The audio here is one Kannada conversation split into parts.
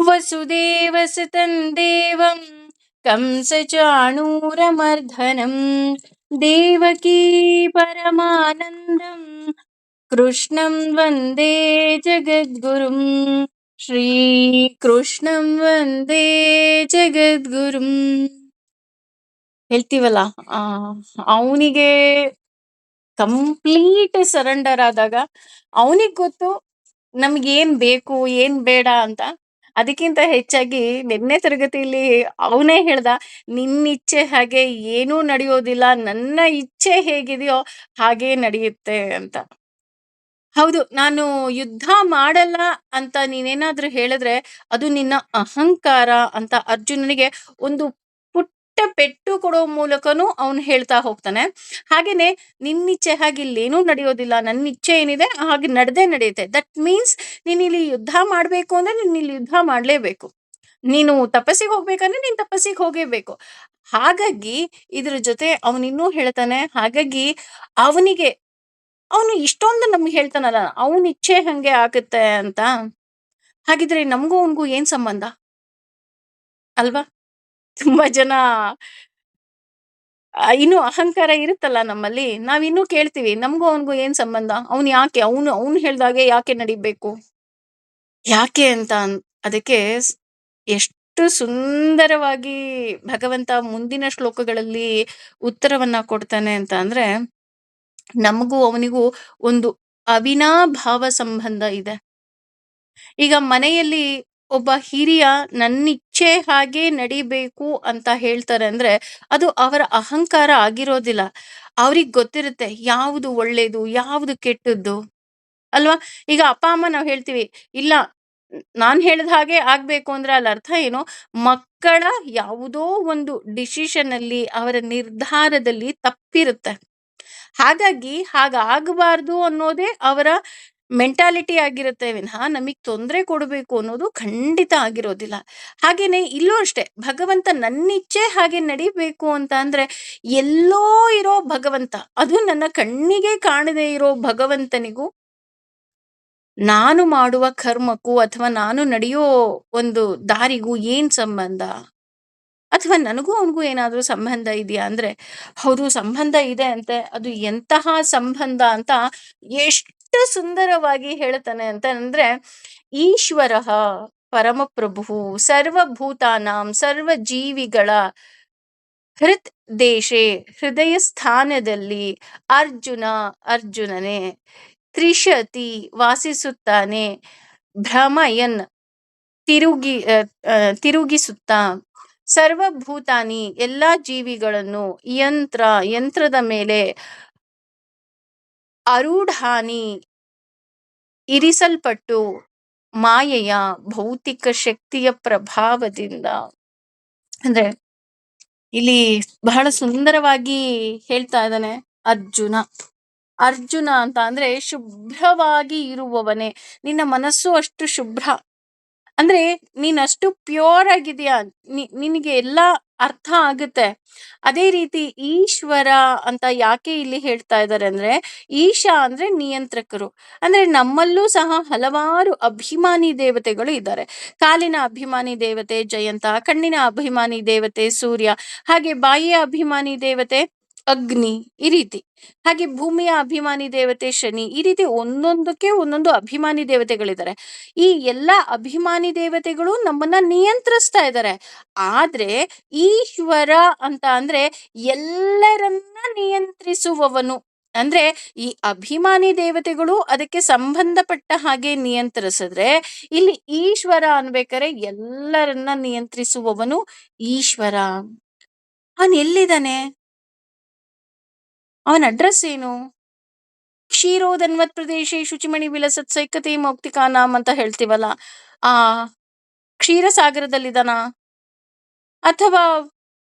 ವಸುದೇವಸುತಂ ದೇವಂ ಕಂಸಚಾಣೂರಮರ್ಧನಂ ದೇವಕೀ ಪರಮಾನಂದಂ ಕೃಷ್ಣಂ ವಂದೇ ಜಗದ್ಗುರುಂ. ಶ್ರೀಕೃಷ್ಣಂ ವಂದೇ ಜಗದ್ಗುರುಂ. ಹೇಳ್ತೀವಲ್ಲ, ಅವನಿಗೆ ಕಂಪ್ಲೀಟ್ ಸರೆಂಡರ್ ಆದಾಗ ಅವನಿಗೆ ಗೊತ್ತು ನಮ್ಗೇನ್ ಬೇಕು ಏನ್ ಬೇಡ ಅಂತ. ಅದಕ್ಕಿಂತ ಹೆಚ್ಚಾಗಿ ನಿನ್ನೆ ತರಗತಿಯಲ್ಲಿ ಅವನೇ ಹೇಳ್ದ, ನಿನ್ನಿಚ್ಛೆ ಹಾಗೆ ಏನೂ ನಡೆಯೋದಿಲ್ಲ, ನನ್ನ ಇಚ್ಛೆ ಹೇಗಿದೆಯೋ ಹಾಗೇ ನಡೆಯುತ್ತೆ ಅಂತ. ಹೌದು, ನಾನು ಯುದ್ಧ ಮಾಡಲ್ಲ ಅಂತ ನೀನೇನಾದ್ರೂ ಹೇಳಿದ್ರೆ ಅದು ನಿನ್ನ ಅಹಂಕಾರ ಅಂತ ಅರ್ಜುನನಿಗೆ ಒಂದು ಪುಟ್ಟ ಪೆಟ್ಟು ಕೊಡೋ ಮೂಲಕನೂ ಅವನು ಹೇಳ್ತಾ ಹೋಗ್ತಾನೆ. ಹಾಗೇನೆ ನಿನ್ನಿಚ್ಛೆ ಹಾಗೆ ಇಲ್ಲೇನೂ ನಡೆಯೋದಿಲ್ಲ, ನನ್ನ ಇಚ್ಛೆ ಏನಿದೆ ಹಾಗೆ ನಡೆಯುತ್ತೆ. ದಟ್ ಮೀನ್ಸ್ ನೀನ್ ಇಲ್ಲಿ ಯುದ್ಧ ಮಾಡ್ಬೇಕು ಅಂದ್ರೆ ನೀನ್ ಇಲ್ಲಿ ಯುದ್ಧ ಮಾಡ್ಲೇಬೇಕು. ನೀನು ತಪಸ್ಸಿಗೆ ಹೋಗ್ಬೇಕಂದ್ರೆ ನೀನ್ ತಪಸ್ಸಿಗೆ ಹೋಗೇಬೇಕು. ಹಾಗಾಗಿ ಇದ್ರ ಜೊತೆ ಅವನಿನ್ನೂ ಹೇಳ್ತಾನೆ, ಹಾಗಾಗಿ ಅವನು ಇಷ್ಟೊಂದು ನಮ್ಗೆ ಹೇಳ್ತಾನಲ್ಲ, ಅವನ ಇಚ್ಛೆ ಹಂಗೆ ಆಗುತ್ತೆ ಅಂತ. ಹಾಗಿದ್ರೆ ನಮಗೂ ಅವನಿಗೂ ಏನ್ ಸಂಬಂಧ ಅಲ್ವಾ? ತುಂಬಾ ಜನ ಇನ್ನೂ ಅಹಂಕಾರ ಇರುತ್ತಲ್ಲ ನಮ್ಮಲ್ಲಿ, ನಾವಿನ್ನೂ ಕೇಳ್ತೀವಿ ನಮಗೂ ಅವನಿಗೂ ಏನ್ ಸಂಬಂಧ, ಅವನು ಹೇಳ್ದಾಗೆ ಯಾಕೆ ನಡಿಬೇಕು, ಯಾಕೆ ಅಂತ. ಅದಕ್ಕೆ ಎಷ್ಟು ಸುಂದರವಾಗಿ ಭಗವಂತ ಮುಂದಿನ ಶ್ಲೋಕಗಳಲ್ಲಿ ಉತ್ತರವನ್ನ ಕೊಡ್ತಾನೆ ಅಂತ ಅಂದ್ರೆ, ನಮಗೂ ಅವನಿಗೂ ಒಂದು ಅವಿನಾಭಾವ ಸಂಬಂಧ ಇದೆ. ಈಗ ಮನೆಯಲ್ಲಿ ಒಬ್ಬ ಹಿರಿಯ ನನ್ನಿಚ್ಛೆ ಹಾಗೆ ನಡಿಬೇಕು ಅಂತ ಹೇಳ್ತಾರೆ ಅಂದ್ರೆ ಅದು ಅವರ ಅಹಂಕಾರ ಆಗಿರೋದಿಲ್ಲ. ಅವ್ರಿಗೆ ಗೊತ್ತಿರುತ್ತೆ ಯಾವುದು ಒಳ್ಳೇದು ಯಾವುದು ಕೆಟ್ಟದ್ದು ಅಲ್ವಾ. ಈಗ ಅಪ್ಪ ಅಮ್ಮ ನಾವು ಹೇಳ್ತೀವಿ, ಇಲ್ಲ ನಾನ್ ಹೇಳ್ದ ಹಾಗೆ ಆಗ್ಬೇಕು ಅಂದ್ರೆ ಅಲ್ಲಿ ಅರ್ಥ ಏನು, ಮಕ್ಕಳ ಯಾವುದೋ ಒಂದು ಡಿಸಿಷನ್ ಅಲ್ಲಿ, ಅವರ ನಿರ್ಧಾರದಲ್ಲಿ ತಪ್ಪಿರುತ್ತೆ. ಹಾಗಾಗಿ ಹಾಗಾಗಬಾರ್ದು ಅನ್ನೋದೇ ಅವರ ಮೆಂಟಾಲಿಟಿ ಆಗಿರುತ್ತೆ ವಿನಃ ನಮಗ್ ತೊಂದರೆ ಕೊಡಬೇಕು ಅನ್ನೋದು ಖಂಡಿತ ಆಗಿರೋದಿಲ್ಲ. ಹಾಗೇನೆ ಇಲ್ಲೂ ಅಷ್ಟೇ, ಭಗವಂತ ನನ್ನಿಚ್ಛೆ ಹಾಗೆ ನಡಿಬೇಕು ಅಂತ ಅಂದ್ರೆ ಎಲ್ಲೋ ಇರೋ ಭಗವಂತ, ಅದು ನನ್ನ ಕಣ್ಣಿಗೆ ಕಾಣದೇ ಇರೋ ಭಗವಂತನಿಗೂ ನಾನು ಮಾಡುವ ಕರ್ಮಕ್ಕೂ ಅಥವಾ ನಾನು ನಡೆಯೋ ಒಂದು ದಾರಿಗೂ ಏನ್ ಸಂಬಂಧ? ಅಥವಾ ನನಗೂ ಅವನಿಗೂ ಏನಾದ್ರೂ ಸಂಬಂಧ ಇದೆಯಾ ಅಂದ್ರೆ ಹೌದು, ಸಂಬಂಧ ಇದೆ ಅಂತೆ. ಅದು ಎಂತಹ ಸಂಬಂಧ ಅಂತ ಎಷ್ಟು ಸುಂದರವಾಗಿ ಹೇಳ್ತಾನೆ ಅಂತ ಅಂದ್ರೆ, ಈಶ್ವರ ಪರಮಪ್ರಭು ಸರ್ವಭೂತಾನಾಂ ಸರ್ವ ಜೀವಿಗಳ ಹೃತ್ ದೇಶೆ ಹೃದಯ ಸ್ಥಾನದಲ್ಲಿ ಅರ್ಜುನನೇ ತ್ರಿಶತಿ ವಾಸಿಸುತ್ತಾನೆ, ಭ್ರಮಯನ್ ತಿರುಗಿಸುತ್ತಾ ಸರ್ವಭೂತಾನಿ ಎಲ್ಲಾ ಜೀವಿಗಳನ್ನು ಯಂತ್ರದ ಮೇಲೆ ಅರೂಢಾನಿ ಇರಿಸಲ್ಪಟ್ಟು ಮಾಯೆಯ ಭೌತಿಕ ಶಕ್ತಿಯ ಪ್ರಭಾವದಿಂದ. ಅಂದ್ರೆ ಇಲ್ಲಿ ಬಹಳ ಸುಂದರವಾಗಿ ಹೇಳ್ತಾ ಇದ್ದಾನೆ ಅರ್ಜುನ ಅಂತ ಅಂದ್ರೆ ಶುಭ್ರವಾಗಿ ಇರುವವನೇ. ನಿನ್ನ ಮನಸ್ಸು ಅಷ್ಟು ಶುಭ್ರ ಅಂದ್ರೆ ನೀನ್ ಅಷ್ಟು ಪ್ಯೂರ್ ಆಗಿದೆಯಾ, ನಿನಗೆ ಎಲ್ಲ ಅರ್ಥ ಆಗುತ್ತೆ. ಅದೇ ರೀತಿ ಈಶ್ವರ ಅಂತ ಯಾಕೆ ಇಲ್ಲಿ ಹೇಳ್ತಾ ಇದ್ದಾರೆ ಅಂದ್ರೆ, ಈಶಾ ಅಂದ್ರೆ ನಿಯಂತ್ರಕರು. ಅಂದ್ರೆ ನಮ್ಮಲ್ಲೂ ಸಹ ಹಲವಾರು ಅಭಿಮಾನಿ ದೇವತೆಗಳು ಇದ್ದಾರೆ. ಕಾಲಿನ ಅಭಿಮಾನಿ ದೇವತೆ ಜಯಂತ, ಕಣ್ಣಿನ ಅಭಿಮಾನಿ ದೇವತೆ ಸೂರ್ಯ, ಹಾಗೆ ಬಾಯಿಯ ಅಭಿಮಾನಿ ದೇವತೆ ಅಗ್ನಿ, ಈ ರೀತಿ. ಹಾಗೆ ಭೂಮಿಯ ಅಭಿಮಾನಿ ದೇವತೆ ಶನಿ, ಈ ರೀತಿ ಒಂದೊಂದಕ್ಕೆ ಒಂದೊಂದು ಅಭಿಮಾನಿ ದೇವತೆಗಳಿದ್ದಾರೆ. ಈ ಎಲ್ಲಾ ಅಭಿಮಾನಿ ದೇವತೆಗಳು ನಮ್ಮನ್ನ ನಿಯಂತ್ರಿಸ್ತಾ ಇದ್ದಾರೆ. ಆದ್ರೆ ಈಶ್ವರ ಅಂತ ಅಂದ್ರೆ ಎಲ್ಲರನ್ನ ನಿಯಂತ್ರಿಸುವವನು. ಅಂದ್ರೆ ಈ ಅಭಿಮಾನಿ ದೇವತೆಗಳು ಅದಕ್ಕೆ ಸಂಬಂಧಪಟ್ಟ ಹಾಗೆ ನಿಯಂತ್ರಿಸಿದ್ರೆ, ಇಲ್ಲಿ ಈಶ್ವರ ಅನ್ಬೇಕಾರೆ ಎಲ್ಲರನ್ನ ನಿಯಂತ್ರಿಸುವವನು ಈಶ್ವರ. ಅವನ್ ಎಲ್ಲಿದ್ದಾನೆ, ಅವನ ಅಡ್ರೆಸ್ ಏನು? ಕ್ಷೀರೋದನ್ವತ್ ಪ್ರದೇಶೇ ಶುಚಿಮಣಿ ವಿಲಸತ್ ಸೈಕತೆ ಮೌಕ್ತಿಕಾನಾಮ್ ಅಂತ ಹೇಳ್ತೀವಲ್ಲ, ಆ ಕ್ಷೀರಸಾಗರದಲ್ಲಿದ್ದಾನ ಅಥವಾ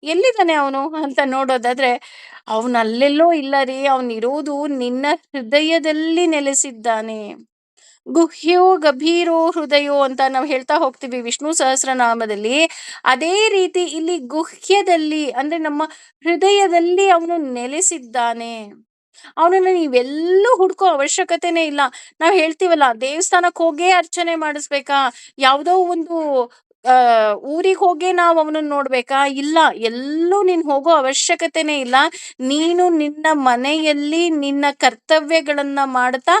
ಎಲ್ಲಿದ್ದಾನೆ ಅವನು ಅಂತ ನೋಡೋದಾದ್ರೆ ಅವನಲ್ಲೆಲ್ಲೋ ಇಲ್ಲ ರೀ. ಅವನಿರೋದು ನಿನ್ನ ಹೃದಯದಲ್ಲಿ ನೆಲೆಸಿದ್ದಾನೆ. ಗುಹ್ಯೋ ಗಭೀರೋ ಹೃದಯೋ ಅಂತ ನಾವು ಹೇಳ್ತಾ ಹೋಗ್ತೀವಿ ವಿಷ್ಣು ಸಹಸ್ರನಾಮದಲ್ಲಿ. ಅದೇ ರೀತಿ ಇಲ್ಲಿ ಗುಹ್ಯದಲ್ಲಿ ಅಂದ್ರೆ ನಮ್ಮ ಹೃದಯದಲ್ಲಿ ಅವನು ನೆಲೆಸಿದ್ದಾನೆ. ಅವನನ್ನ ನೀವೆಲ್ಲೂ ಹುಡ್ಕೋ ಅವಶ್ಯಕತೆನೇ ಇಲ್ಲ. ನಾವ್ ಹೇಳ್ತೀವಲ್ಲ, ದೇವಸ್ಥಾನಕ್ ಹೋಗೇ ಅರ್ಚನೆ ಮಾಡಿಸ್ಬೇಕಾ? ಯಾವ್ದೋ ಒಂದು ಊರಿಗ್ ಹೋಗೇ ನಾವ್ ಅವನನ್ನ ನೋಡ್ಬೇಕಾ? ಇಲ್ಲ. ಎಲ್ಲೂ ನೀನ್ ಹೋಗೋ ಅವಶ್ಯಕತೆನೇ ಇಲ್ಲ. ನೀನು ನಿನ್ನ ಮನೆಯಲ್ಲಿ ನಿನ್ನ ಕರ್ತವ್ಯಗಳನ್ನ ಮಾಡ್ತಾ,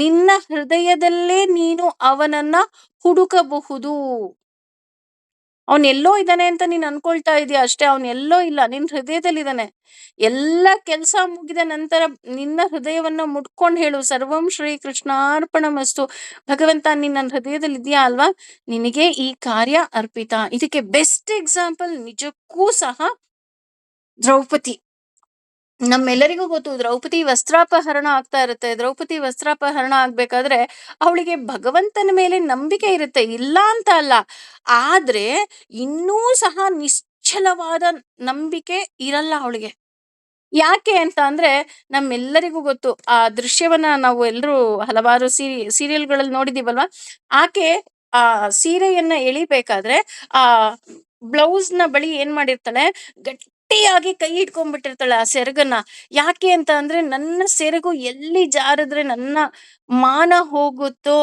ನಿನ್ನ ಹೃದಯದಲ್ಲೇ ನೀನು ಅವನನ್ನ ಹುಡುಕಬಹುದು. ಅವನೆಲ್ಲೋ ಇದ್ದಾನೆ ಅಂತ ನೀನ್ ಅನ್ಕೊಳ್ತಾ ಇದೀಯ ಅಷ್ಟೇ. ಅವನೆಲ್ಲೋ ಇಲ್ಲ, ನಿನ್ ಹೃದಯದಲ್ಲಿದ್ದಾನೆ. ಎಲ್ಲ ಕೆಲ್ಸ ಮುಗಿದ ನಂತರ ನಿನ್ನ ಹೃದಯವನ್ನ ಮುಟ್ಕೊಂಡ್ ಹೇಳು, ಸರ್ವಂ ಶ್ರೀ ಕೃಷ್ಣಾರ್ಪಣಮಸ್ತು. ಭಗವಂತ, ನೀನ್ ನನ್ನ ಹೃದಯದಲ್ಲಿ ಇದೆಯಾ ಅಲ್ವಾ? ನಿನಗೆ ಈ ಕಾರ್ಯ ಅರ್ಪಿತ. ಇದಕ್ಕೆ ಬೆಸ್ಟ್ ಎಕ್ಸಾಂಪಲ್ ನಿಜಕ್ಕೂ ಸಹ ದ್ರೌಪದಿ. ನಮ್ಮೆಲ್ಲರಿಗೂ ಗೊತ್ತು, ದ್ರೌಪದಿ ವಸ್ತ್ರಾಪಹರಣ ಆಗ್ತಾ ಇರುತ್ತೆ. ದ್ರೌಪದಿ ವಸ್ತ್ರಾಪಹರಣ ಆಗ್ಬೇಕಾದ್ರೆ ಅವಳಿಗೆ ಭಗವಂತನ ಮೇಲೆ ನಂಬಿಕೆ ಇರುತ್ತೆ, ಇಲ್ಲ ಅಂತ ಅಲ್ಲ. ಆದ್ರೆ ಇನ್ನೂ ಸಹ ನಿಶ್ಚಲವಾದ ನಂಬಿಕೆ ಇರಲ್ಲ ಅವಳಿಗೆ. ಯಾಕೆ ಅಂತ ಅಂದ್ರೆ, ನಮ್ಮೆಲ್ಲರಿಗೂ ಗೊತ್ತು, ಆ ದೃಶ್ಯವನ್ನ ನಾವು ಎಲ್ಲರೂ ಹಲವಾರು ಸೀರಿಯಲ್ಗಳಲ್ಲಿ ನೋಡಿದೀವಲ್ವಾ. ಆಕೆ ಆ ಸೀರೆಯನ್ನ ಎಳಿಬೇಕಾದ್ರೆ ಆ ಬ್ಲೌಸ್ ನ ಬಳಿ ಏನ್ ಮಾಡಿರ್ತಾಳೆ, ಗಟ್ಟಿಯಾಗಿ ಕೈ ಇಟ್ಕೊಂಡ್ಬಿಟ್ಟಿರ್ತಾಳೆ ಆ ಸೆರಗನ್ನ. ಯಾಕೆ ಅಂತ ಅಂದ್ರೆ, ನನ್ನ ಸೆರಗು ಎಲ್ಲಿ ಜಾರಿದ್ರೆ ನನ್ನ ಮಾನ ಹೋಗುತ್ತೋ,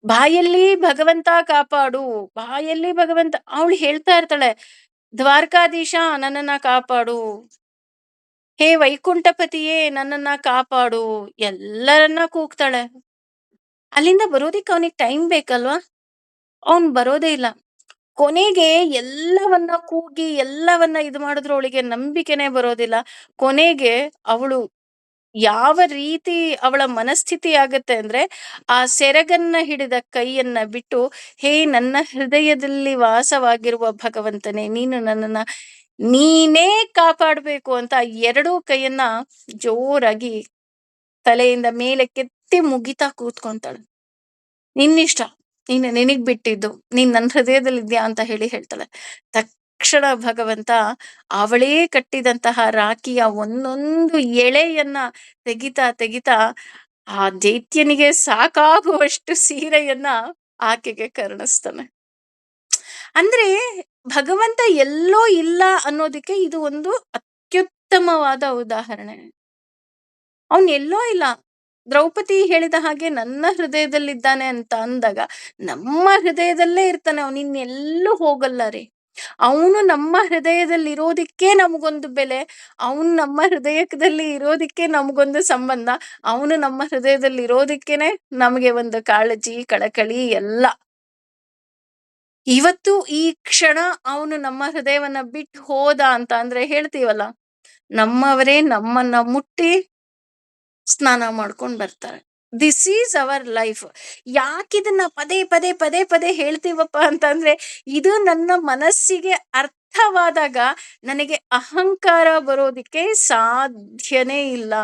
ಬಾಯಲ್ಲಿ ಭಗವಂತ ಕಾಪಾಡು, ಬಾಯಲ್ಲಿ ಭಗವಂತ. ಅವಳು ಹೇಳ್ತಾ ಇರ್ತಾಳೆ, ದ್ವಾರಕಾಧೀಶ ನನ್ನನ್ನ ಕಾಪಾಡು, ಹೇ ವೈಕುಂಠಪತಿಯೇ ನನ್ನನ್ನ ಕಾಪಾಡು, ಎಲ್ಲರನ್ನ ಕೂಗ್ತಾಳೆ. ಅಲ್ಲಿಂದ ಬರೋದಿಕ್ ಅವನಿಗೆ ಟೈಮ್ ಬೇಕಲ್ವಾ? ಅವನ್ ಬರೋದೇ ಇಲ್ಲ. ಕೊನೆಗೆ ಎಲ್ಲವನ್ನ ಕೂಗಿ ಎಲ್ಲವನ್ನ ಇದು ಮಾಡಿದ್ರು ಅವಳಿಗೆ ನಂಬಿಕೆನೆ ಬರೋದಿಲ್ಲ. ಕೊನೆಗೆ ಅವಳು ಯಾವ ರೀತಿ ಅವಳ ಮನಸ್ಥಿತಿ ಆಗತ್ತೆ ಅಂದ್ರೆ, ಆ ಸೆರಗನ್ನ ಹಿಡಿದ ಕೈಯನ್ನ ಬಿಟ್ಟು, ಹೇ ನನ್ನ ಹೃದಯದಲ್ಲಿ ವಾಸವಾಗಿರುವ ಭಗವಂತನೇ, ನೀನು ನನ್ನನ್ನ ನೀನೇ ಕಾಪಾಡ್ಬೇಕು ಅಂತ ಎರಡೂ ಕೈಯನ್ನ ಜೋರಾಗಿ ತಲೆಯಿಂದ ಮೇಲೆ ಕೆತ್ತಿ ಮುಗಿತಾ ಕೂತ್ಕೊಂತಾಳೆ. ನಿನ್ನಿಷ್ಟ, ನಿನಗ್ ಬಿಟ್ಟಿದ್ದು, ನೀನ್ ನನ್ನ ಹೃದಯದಲ್ಲಿದ್ಯಾ ಅಂತ ಹೇಳ್ತಾಳೆ. ತಕ್ಷಣ ಭಗವಂತ ಅವಳೇ ಕಟ್ಟಿದಂತಹ ರಾಖಿಯ ಒಂದೊಂದು ಎಳೆಯನ್ನ ತೆಗಿತಾ ತೆಗಿತಾ ಆ ದೈತ್ಯನಿಗೆ ಸಾಕಾಗುವಷ್ಟು ಸೀರೆಯನ್ನ ಆಕೆಗೆ ಕರುಣಿಸ್ತಾನೆ. ಅಂದ್ರೆ ಭಗವಂತ ಎಲ್ಲೋ ಇಲ್ಲ ಅನ್ನೋದಕ್ಕೆ ಇದು ಒಂದು ಅತ್ಯುತ್ತಮವಾದ ಉದಾಹರಣೆ. ಅವನ್ ಎಲ್ಲೋ ಇಲ್ಲ. ದ್ರೌಪದಿ ಹೇಳಿದ ಹಾಗೆ ನನ್ನ ಹೃದಯದಲ್ಲಿದ್ದಾನೆ ಅಂತ ಅಂದಾಗ, ನಮ್ಮ ಹೃದಯದಲ್ಲೇ ಇರ್ತಾನೆ. ಅವನು ಇನ್ನೆಲ್ಲೂ ಹೋಗಲ್ಲ ರೀ. ಅವನು ನಮ್ಮ ಹೃದಯದಲ್ಲಿ ಇರೋದಿಕ್ಕೆ ನಮಗೊಂದು ಬೆಲೆ, ಅವನು ನಮ್ಮ ಹೃದಯದಲ್ಲಿ ಇರೋದಿಕ್ಕೆ ನಮಗೊಂದು ಸಂಬಂಧ, ಅವನು ನಮ್ಮ ಹೃದಯದಲ್ಲಿ ಇರೋದಿಕ್ಕೇನೆ ನಮಗೆ ಒಂದು ಕಾಳಜಿ, ಕಳಕಳಿ ಎಲ್ಲ. ಇವತ್ತು ಈ ಕ್ಷಣ ಅವನು ನಮ್ಮ ಹೃದಯವನ್ನ ಬಿಟ್ಟು ಹೋದ ಅಂತ ಅಂದ್ರೆ ಹೇಳ್ತೀವಲ್ಲ, ನಮ್ಮವರೇ ನಮ್ಮನ್ನ ಮುಟ್ಟಿ ಸ್ನಾನ ಮಾಡ್ಕೊಂಡ್ ಬರ್ತಾರೆ. This is our life. ಯಾಕಿದನ್ನ ಪದೇ ಪದೇ ಪದೇ ಪದೇ ಹೇಳ್ತೀವಪ್ಪ ಅಂತಂದ್ರೆ, ಇದು ನನ್ನ ಮನಸ್ಸಿಗೆ ಅರ್ಥವಾದಾಗ ನನಗೆ ಅಹಂಕಾರ ಬರೋದಿಕ್ಕೆ ಸಾಧ್ಯನೇ ಇಲ್ಲ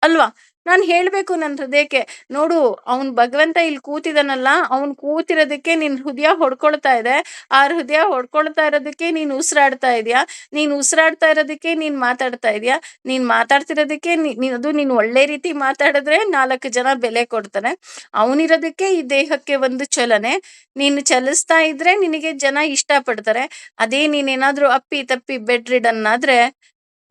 ಅಲ್ವಾ? ನಾನ್ ಹೇಳ್ಬೇಕು ನನ್ ಹೃದಯಕ್ಕೆ, ನೋಡು, ಅವನ್ ಭಗವಂತ ಇಲ್ಲಿ ಕೂತಿದಾನಲ್ಲ, ಅವನ್ ಕೂತಿರೋದಕ್ಕೆ ನಿನ್ ಹೃದಯ ಹೊಡ್ಕೊಳ್ತಾ ಇದೆ. ಆ ಹೃದಯ ಹೊಡ್ಕೊಳ್ತಾ ಇರೋದಕ್ಕೆ ನೀನ್ ಉಸಿರಾಡ್ತಾ ಇದೀಯಾ. ನೀನ್ ಉಸಿರಾಡ್ತಾ ಇರೋದಕ್ಕೆ ನೀನ್ ಮಾತಾಡ್ತಾ ಇದೀಯಾ. ನೀನ್ ಮಾತಾಡ್ತಿರೋದಕ್ಕೆ ಅದು ನೀನ್ ಒಳ್ಳೆ ರೀತಿ ಮಾತಾಡಿದ್ರೆ 4 ಜನ ಬೆಲೆ ಕೊಡ್ತಾರೆ. ಅವನಿರೋದಕ್ಕೆ ಈ ದೇಹಕ್ಕೆ ಒಂದು ಚಲನೆ. ನೀನು ಚಲಿಸ್ತಾ ಇದ್ರೆ ನಿನಗೆ ಜನ ಇಷ್ಟ ಪಡ್ತಾರೆ. ಅದೇ ನೀನೇನಾದ್ರೂ ಅಪ್ಪಿ ತಪ್ಪಿ ಬೆಡ್ ರಿಡನ್ ಆದ್ರೆ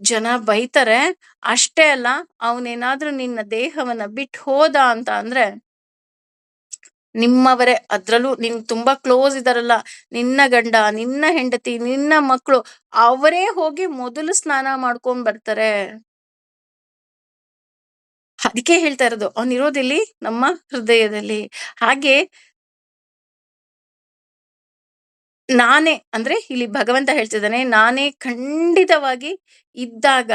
ಜನ ಬೈತಾರೆ. ಅಷ್ಟೇ ಅಲ್ಲ, ಅವನೇನಾದ್ರೂ ನಿನ್ನ ದೇಹವನ್ನ ಬಿಟ್ಟು ಹೋದ ಅಂತ ಅಂದ್ರೆ, ನಿಮ್ಮವರೇ, ಅದ್ರಲ್ಲೂ ನಿನ್ ತುಂಬಾ ಕ್ಲೋಸ್ ಇದಾರಲ್ಲ, ನಿನ್ನ ಗಂಡ, ನಿನ್ನ ಹೆಂಡತಿ, ನಿನ್ನ ಮಕ್ಕಳು, ಅವರೇ ಹೋಗಿ ಮೊದಲು ಸ್ನಾನ ಮಾಡ್ಕೊಂಡ್ ಬರ್ತಾರೆ. ಅದಕ್ಕೆ ಹೇಳ್ತಾ ಇರೋದು, ಅವನಿರೋದಿಲ್ಲಿ ನಮ್ಮ ಹೃದಯದಲ್ಲಿ. ಹಾಗೆ ನಾನೇ ಅಂದ್ರೆ ಇಲ್ಲಿ ಭಗವಂತ ಹೇಳ್ತಿದ್ದಾನೆ, ನಾನೇ ಖಂಡಿತವಾಗಿ ಇದ್ದಾಗ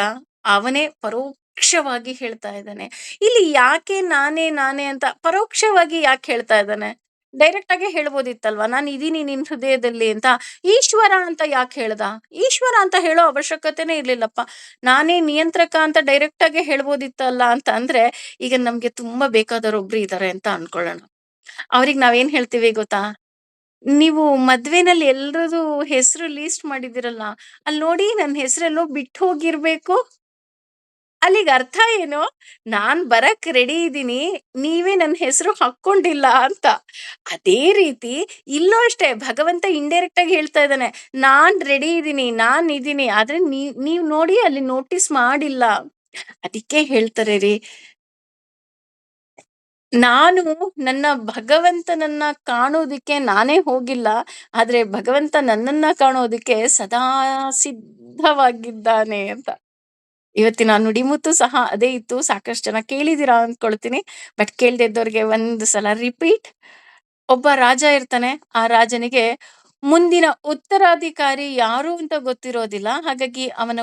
ಅವನೇ ಪರೋಕ್ಷವಾಗಿ ಹೇಳ್ತಾ ಇದ್ದಾನೆ. ಇಲ್ಲಿ ಯಾಕೆ ನಾನೇ ನಾನೇ ಅಂತ ಪರೋಕ್ಷವಾಗಿ ಯಾಕೆ ಹೇಳ್ತಾ ಇದ್ದಾನೆ? ಡೈರೆಕ್ಟ್ ಆಗಿ ಹೇಳ್ಬೋದಿತ್ತಲ್ವಾ, ನಾನು ಇದೀನಿ ನಿನ್ ಹೃದಯದಲ್ಲಿ ಅಂತ. ಈಶ್ವರ ಅಂತ ಯಾಕೆ ಹೇಳ್ದ? ಈಶ್ವರ ಅಂತ ಹೇಳೋ ಅವಶ್ಯಕತೆನೇ ಇರ್ಲಿಲ್ಲಪ್ಪ. ನಾನೇ ನಿಯಂತ್ರಕ ಅಂತ ಡೈರೆಕ್ಟ್ ಆಗಿ ಹೇಳ್ಬೋದಿತ್ತಲ್ಲ ಅಂತ ಅಂದ್ರೆ, ಈಗ ನಮ್ಗೆ ತುಂಬಾ ಬೇಕಾದವರೊಬ್ರು ಇದಾರೆ ಅಂತ ಅನ್ಕೊಳ್ಳೋಣ. ಅವ್ರಿಗೆ ನಾವೇನ್ ಹೇಳ್ತೀವಿ ಗೊತ್ತಾ? ನೀವು ಮದ್ವೆನಲ್ಲಿ ಎಲ್ರದು ಹೆಸರು ಲೀಸ್ಟ್ ಮಾಡಿದಿರಲ್ಲ, ಅಲ್ಲಿ ನೋಡಿ ನನ್ನ ಹೆಸರೆಲ್ಲೋ ಬಿಟ್ಟು ಹೋಗಿರ್ಬೇಕು. ಅಲ್ಲಿಗೆ ಅರ್ಥ ಏನು? ನಾನ್ ಬರಕ್ ರೆಡಿ ಇದ್ದೀನಿ. ನೀವೇ ನನ್ನ ಹೆಸರು ಹಾಕ್ಕೊಂಡಿಲ್ಲ ಅಂತ. ಅದೇ ರೀತಿ ಇಲ್ಲೂ ಅಷ್ಟೇ ಭಗವಂತ ಇಂಡೈರೆಕ್ಟ್ ಆಗಿ ಹೇಳ್ತಾ ಇದ್ದಾನೆ. ನಾನ್ ರೆಡಿ ಇದ್ದೀನಿ, ನಾನ್ ಇದೀನಿ. ಆದ್ರೆ ನೀವ್ ನೋಡಿ ಅಲ್ಲಿ ನೋಟಿಸ್ ಮಾಡಿಲ್ಲ. ಅದಕ್ಕೆ ಹೇಳ್ತಾರೆ ರೀ, ನಾನು ನನ್ನ ಭಗವಂತನನ್ನ ಕಾಣೋದಕ್ಕೆ ನಾನೇ ಹೋಗಿಲ್ಲ. ಆದ್ರೆ ಭಗವಂತ ನನ್ನನ್ನ ಕಾಣೋದಕ್ಕೆ ಸದಾ ಸಿದ್ಧವಾಗಿದ್ದಾನೆ ಅಂತ. ಇವತ್ತಿನ ನುಡಿಮುತ್ತು ಸಹ ಅದೇ ಇತ್ತು. ಸಾಕಷ್ಟು ಜನ ಕೇಳಿದೀರಾ ಅಂದ್ಕೊಳ್ತೀನಿ. ಬಟ್ ಕೇಳ್ದೆ ಇದ್ದವ್ರಿಗೆ ಒಂದು ಸಲ ರಿಪೀಟ್. ಒಬ್ಬ ರಾಜ ಇರ್ತಾನೆ. ಆ ರಾಜನಿಗೆ ಮುಂದಿನ ಉತ್ತರಾಧಿಕಾರಿ ಯಾರು ಅಂತ ಗೊತ್ತಿರೋದಿಲ್ಲ. ಹಾಗಾಗಿ ಅವನ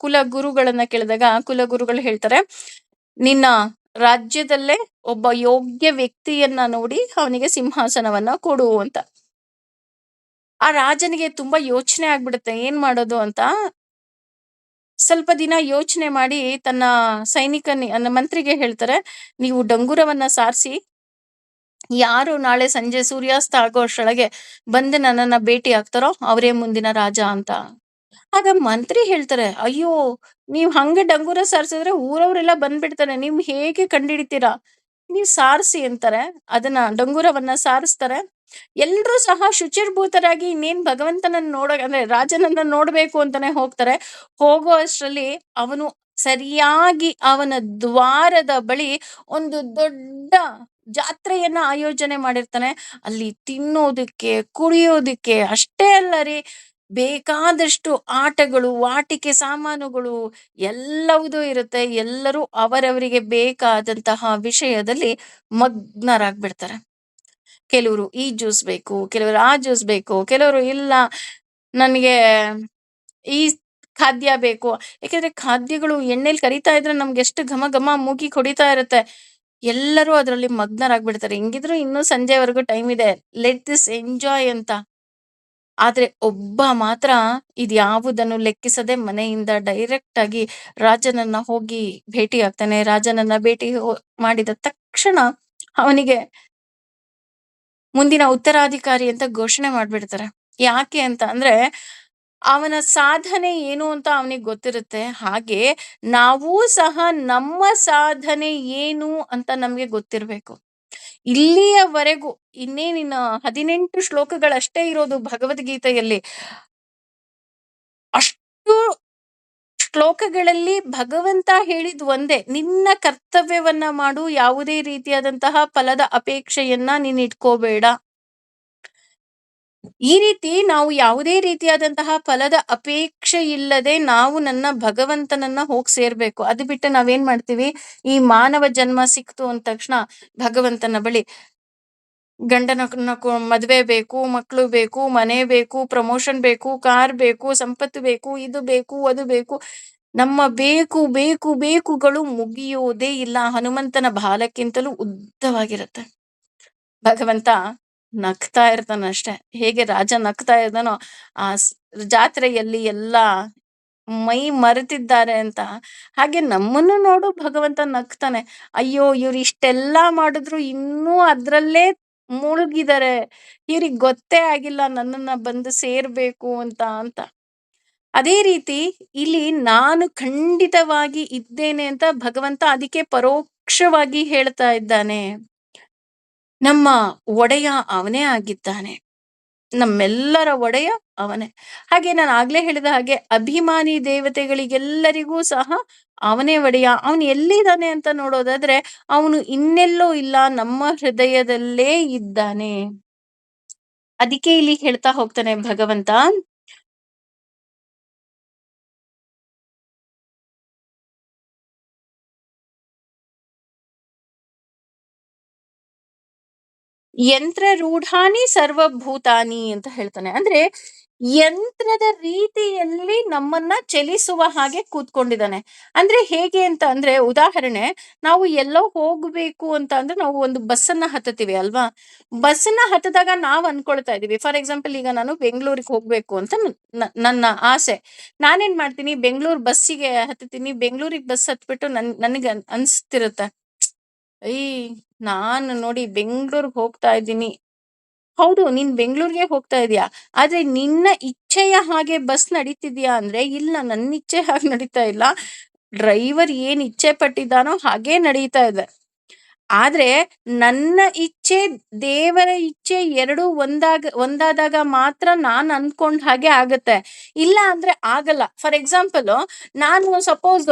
ಕುಲಗುರುಗಳನ್ನ ಕೇಳಿದಾಗ ಕುಲಗುರುಗಳು ಹೇಳ್ತಾರೆ, ನಿನ್ನ ರಾಜ್ಯದಲ್ಲೇ ಒಬ್ಬ ಯೋಗ್ಯ ವ್ಯಕ್ತಿಯನ್ನ ನೋಡಿ ಅವನಿಗೆ ಸಿಂಹಾಸನವನ್ನ ಕೊಡು ಅಂತ. ಆ ರಾಜನಿಗೆ ತುಂಬಾ ಯೋಚನೆ ಆಗ್ಬಿಡುತ್ತೆ ಏನ್ ಮಾಡೋದು ಅಂತ. ಸ್ವಲ್ಪ ದಿನ ಯೋಚನೆ ಮಾಡಿ ತನ್ನ ಮಂತ್ರಿಗೆ ಹೇಳ್ತಾರೆ, ನೀವು ಡಂಗುರವನ್ನ ಸಾರಿಸಿ ಯಾರು ನಾಳೆ ಸಂಜೆ ಸೂರ್ಯಾಸ್ತ ಆಗೋ ಅಷ್ಟ್ರೊಳಗೆ ಬಂದು ನನ್ನನ್ನ ಭೇಟಿ ಆಗ್ತಾರೋ ಅವರೇ ಮುಂದಿನ ರಾಜ ಅಂತ. ಆಗ ಮಂತ್ರಿ ಹೇಳ್ತಾರೆ, ಅಯ್ಯೋ, ನೀವ್ ಹಂಗೆ ಡಂಗೂರ ಸಾರ್ಸಿದ್ರೆ ಊರವ್ರೆಲ್ಲ ಬಂದ್ಬಿಡ್ತಾರೆ, ನಿಮ್ ಹೇಗೆ ಕಂಡಿಡಿತೀರಾ? ನೀವ್ ಸಾರ್ಸಿ ಅಂತಾರೆ. ಅದನ್ನ ಡಂಗೂರವನ್ನ ಸಾರಿಸ್ತಾರೆ. ಎಲ್ರೂ ಸಹ ಶುಚಿರ್ಭೂತರಾಗಿ ಇನ್ನೇನ್ ಭಗವಂತನನ್ನ ಅಂದ್ರೆ ರಾಜನನ್ನ ನೋಡ್ಬೇಕು ಅಂತಾನೆ ಹೋಗ್ತಾರೆ. ಹೋಗೋ ಅಷ್ಟ್ರಲ್ಲಿ ಅವನು ಸರಿಯಾಗಿ ಅವನ ದ್ವಾರದ ಬಳಿ ಒಂದು ದೊಡ್ಡ ಜಾತ್ರೆಯನ್ನ ಆಯೋಜನೆ ಮಾಡಿರ್ತಾನೆ. ಅಲ್ಲಿ ತಿನ್ನೋದಕ್ಕೆ, ಕುಡಿಯೋದಕ್ಕೆ ಅಷ್ಟೇ ಅಲ್ಲ ರೀ, ಬೇಕಾದಷ್ಟು ಆಟಗಳು, ಆಟಿಕೆ ಸಾಮಾನುಗಳು ಎಲ್ಲವುದೂ ಇರುತ್ತೆ. ಎಲ್ಲರೂ ಅವರವರಿಗೆ ಬೇಕಾದಂತಹ ವಿಷಯದಲ್ಲಿ ಮಗ್ನರಾಗ್ಬಿಡ್ತಾರೆ. ಕೆಲವರು ಈ ಜ್ಯೂಸ್ ಬೇಕು, ಕೆಲವರು ಆ ಜ್ಯೂಸ್ ಬೇಕು, ಕೆಲವರು ಇಲ್ಲ ನನಗೆ ಈ ಖಾದ್ಯ ಬೇಕು. ಯಾಕೆಂದ್ರೆ ಖಾದ್ಯಗಳು ಎಣ್ಣೆಲಿ ಕರಿತಾ ಇದ್ರೆ ನಮ್ಗೆ ಎಷ್ಟು ಘಮ ಘಮ ಮೂಗಿಗೆ ಹೊಡಿತಾ ಇರುತ್ತೆ. ಎಲ್ಲರೂ ಅದರಲ್ಲಿ ಮಗ್ನರಾಗ್ಬಿಡ್ತಾರೆ. ಹಿಂಗಿದ್ರು ಇನ್ನೂ ಸಂಜೆವರೆಗೂ ಟೈಮ್ ಇದೆ, ಲೆಟ್ ದಿಸ್ ಎಂಜಾಯ್ ಅಂತ. ಆದ್ರೆ ಒಬ್ಬ ಮಾತ್ರ ಇದ್ಯಾವುದನ್ನು ಲೆಕ್ಕಿಸದೆ ಮನೆಯಿಂದ ಡೈರೆಕ್ಟ್ ಆಗಿ ರಾಜನನ್ನ ಹೋಗಿ ಭೇಟಿ ಆಗ್ತಾನೆ. ರಾಜನನ್ನ ಭೇಟಿ ಮಾಡಿದ ತಕ್ಷಣ ಅವನಿಗೆ ಮುಂದಿನ ಉತ್ತರಾಧಿಕಾರಿ ಅಂತ ಘೋಷಣೆ ಮಾಡ್ಬಿಡ್ತಾರೆ. ಯಾಕೆ ಅಂತ ಅಂದ್ರೆ ಅವನ ಸಾಧನೆ ಏನು ಅಂತ ಅವನಿಗೆ ಗೊತ್ತಿರುತ್ತೆ. ಹಾಗೆ ನಾವೂ ಸಹ ನಮ್ಮ ಸಾಧನೆ ಏನು ಅಂತ ನಮ್ಗೆ ಗೊತ್ತಿರ್ಬೇಕು. ಇಲ್ಲಿಯವರೆಗೂ ಇನ್ನೇನಿನ 18 ಶ್ಲೋಕಗಳಷ್ಟೇ ಇರೋದು ಭಗವದ್ಗೀತೆಯಲ್ಲಿ. ಅಷ್ಟು ಶ್ಲೋಕಗಳಲ್ಲಿ ಭಗವಂತ ಹೇಳಿದ್ ಒಂದೇ, ನಿನ್ನ ಕರ್ತವ್ಯವನ್ನ ಮಾಡು, ಯಾವುದೇ ರೀತಿಯಾದಂತಹ ಫಲದ ಅಪೇಕ್ಷೆಯನ್ನ ನೀನ್ ಇಟ್ಕೋಬೇಡ. ಈ ರೀತಿ ನಾವು ಯಾವುದೇ ರೀತಿಯಾದಂತಹ ಫಲದ ಅಪೇಕ್ಷೆ ಇಲ್ಲದೆ ನಾವು ನನ್ನ ಭಗವಂತನನ್ನ ಹೋಗ್ ಸೇರ್ಬೇಕು. ಅದು ಬಿಟ್ಟು ನಾವೇನ್ ಮಾಡ್ತೀವಿ, ಈ ಮಾನವ ಜನ್ಮ ಸಿಕ್ತು ಅಂದ ತಕ್ಷಣ ಭಗವಂತನ ಬಳಿ ಗಂಡನ ಮದ್ವೆ ಬೇಕು, ಮಕ್ಳು ಬೇಕು, ಮನೆ ಬೇಕು, ಪ್ರಮೋಷನ್ ಬೇಕು, ಕಾರ್ ಬೇಕು, ಸಂಪತ್ತು ಬೇಕು, ಇದು ಬೇಕು, ಅದು ಬೇಕು. ನಮ್ಮ ಬೇಕು ಬೇಕು ಬೇಕುಗಳು ಮುಗಿಯೋದೇ ಇಲ್ಲ. ಹನುಮಂತನ ಬಾಲಕ್ಕಿಂತಲೂ ಉದ್ದವಾಗಿರುತ್ತೆ. ಭಗವಂತ ನಗ್ತಾ ಇರ್ತಾನಷ್ಟೆ. ಹೇಗೆ ರಾಜ ನಗ್ತಾ ಇದ್ದಾನೋ ಆ ಜಾತ್ರೆಯಲ್ಲಿ ಎಲ್ಲ ಮೈ ಮರೆತಿದ್ದಾರೆ ಅಂತ, ಹಾಗೆ ನಮ್ಮನ್ನು ನೋಡು ಭಗವಂತ ನಗ್ತಾನೆ. ಅಯ್ಯೋ, ಇವ್ರು ಇಷ್ಟೆಲ್ಲಾ ಮಾಡಿದ್ರು ಇನ್ನೂ ಅದ್ರಲ್ಲೇ ಮುಳುಗಿದ್ದಾರೆ, ಇವ್ರಿಗೆ ಗೊತ್ತೇ ಆಗಿಲ್ಲ ನನ್ನನ್ನ ಬಂದು ಸೇರ್ಬೇಕು ಅಂತ. ಅದೇ ರೀತಿ ಇಲ್ಲಿ ನಾನು ಖಂಡಿತವಾಗಿ ಇದ್ದೇನೆ ಅಂತ ಭಗವಂತ ಅದಕ್ಕೆ ಪರೋಕ್ಷವಾಗಿ ಹೇಳ್ತಾ ಇದ್ದಾನೆ. ನಮ್ಮ ಒಡೆಯ ಅವನೇ ಆಗಿದ್ದಾನೆ. ನಮ್ಮೆಲ್ಲರ ಒಡೆಯ ಅವನೇ. ಹಾಗೆ ನಾನು ಆಗ್ಲೇ ಹೇಳಿದ ಹಾಗೆ ಅಭಿಮಾನಿ ದೇವತೆಗಳಿಗೆಲ್ಲರಿಗೂ ಸಹ ಅವನೇ ಒಡೆಯ. ಅವನು ಎಲ್ಲಿದ್ದಾನೆ ಅಂತ ನೋಡೋದಾದ್ರೆ ಅವನು ಇನ್ನೆಲ್ಲೋ ಇಲ್ಲ, ನಮ್ಮ ಹೃದಯದಲ್ಲೇ ಇದ್ದಾನೆ. ಅದಕ್ಕೆ ಇಲ್ಲಿ ಹೇಳ್ತಾ ಹೋಗ್ತಾನೆ ಭಗವಂತ, ಯಂತ್ರ ರೂಢಾನಿ ಸರ್ವಭೂತಾನಿ ಅಂತ ಹೇಳ್ತಾನೆ. ಅಂದ್ರೆ ಯಂತ್ರದ ರೀತಿಯಲ್ಲಿ ನಮ್ಮನ್ನ ಚಲಿಸುವ ಹಾಗೆ ಕೂತ್ಕೊಂಡಿದ್ದಾನೆ. ಅಂದ್ರೆ ಹೇಗೆ ಅಂತ ಅಂದ್ರೆ, ಉದಾಹರಣೆ, ನಾವು ಎಲ್ಲೋ ಹೋಗ್ಬೇಕು ಅಂತ ಅಂದ್ರೆ ನಾವು ಒಂದು ಬಸ್ಸನ್ನ ಹತ್ತುತ್ತೀವಿ ಅಲ್ವಾ. ಬಸ್ಸನ್ನ ಹತ್ತದಾಗ ನಾವ್ ಅನ್ಕೊಳ್ತಾ ಇದೀವಿ, ಫಾರ್ ಎಕ್ಸಾಂಪಲ್ ಈಗ ನಾನು ಬೆಂಗಳೂರಿಗೆ ಹೋಗ್ಬೇಕು ಅಂತ ನನ್ನ ಆಸೆ. ನಾನೇನ್ ಮಾಡ್ತೀನಿ, ಬೆಂಗಳೂರು ಬಸ್ಸಿಗೆ ಹತ್ತುತ್ತೀನಿ. ಬೆಂಗಳೂರಿಗೆ ಬಸ್ ಹತ್ಬಿಟ್ಟು ನನಗೆ ಅನ್ಸ್ತಿರುತ್ತೆ, ಐ ನಾನು ನೋಡಿ ಬೆಂಗಳೂರಿಗೆ ಹೋಗ್ತಾ ಇದ್ದೀನಿ. ಹೌದು, ನೀನ್ ಬೆಂಗಳೂರಿಗೆ ಹೋಗ್ತಾ ಇದೀಯಾ, ಆದ್ರೆ ನಿನ್ನ ಇಚ್ಛೆಯ ಹಾಗೆ ಬಸ್ ನಡೀತಿದ್ಯಾ ಅಂದ್ರೆ ಇಲ್ಲ, ನನ್ನ ಇಚ್ಛೆ ಹಾಗೆ ನಡೀತಾ ಇಲ್ಲ. ಡ್ರೈವರ್ ಏನ್ ಇಚ್ಛೆ ಪಟ್ಟಿದ್ದಾನೋ ಹಾಗೇ ನಡೀತಾ ಇದೆ. ಆದ್ರೆ ನನ್ನ ಇಚ್ಛೆ, ದೇವರ ಇಚ್ಛೆ ಎರಡೂ ಒಂದಾದಾಗ ಮಾತ್ರ ನಾನ್ ಅನ್ಕೊಂಡ್ ಹಾಗೆ ಆಗತ್ತೆ. ಇಲ್ಲ ಅಂದ್ರೆ ಆಗಲ್ಲ. ಫಾರ್ ಎಕ್ಸಾಂಪಲ್, ನಾನು ಸಪೋಸ್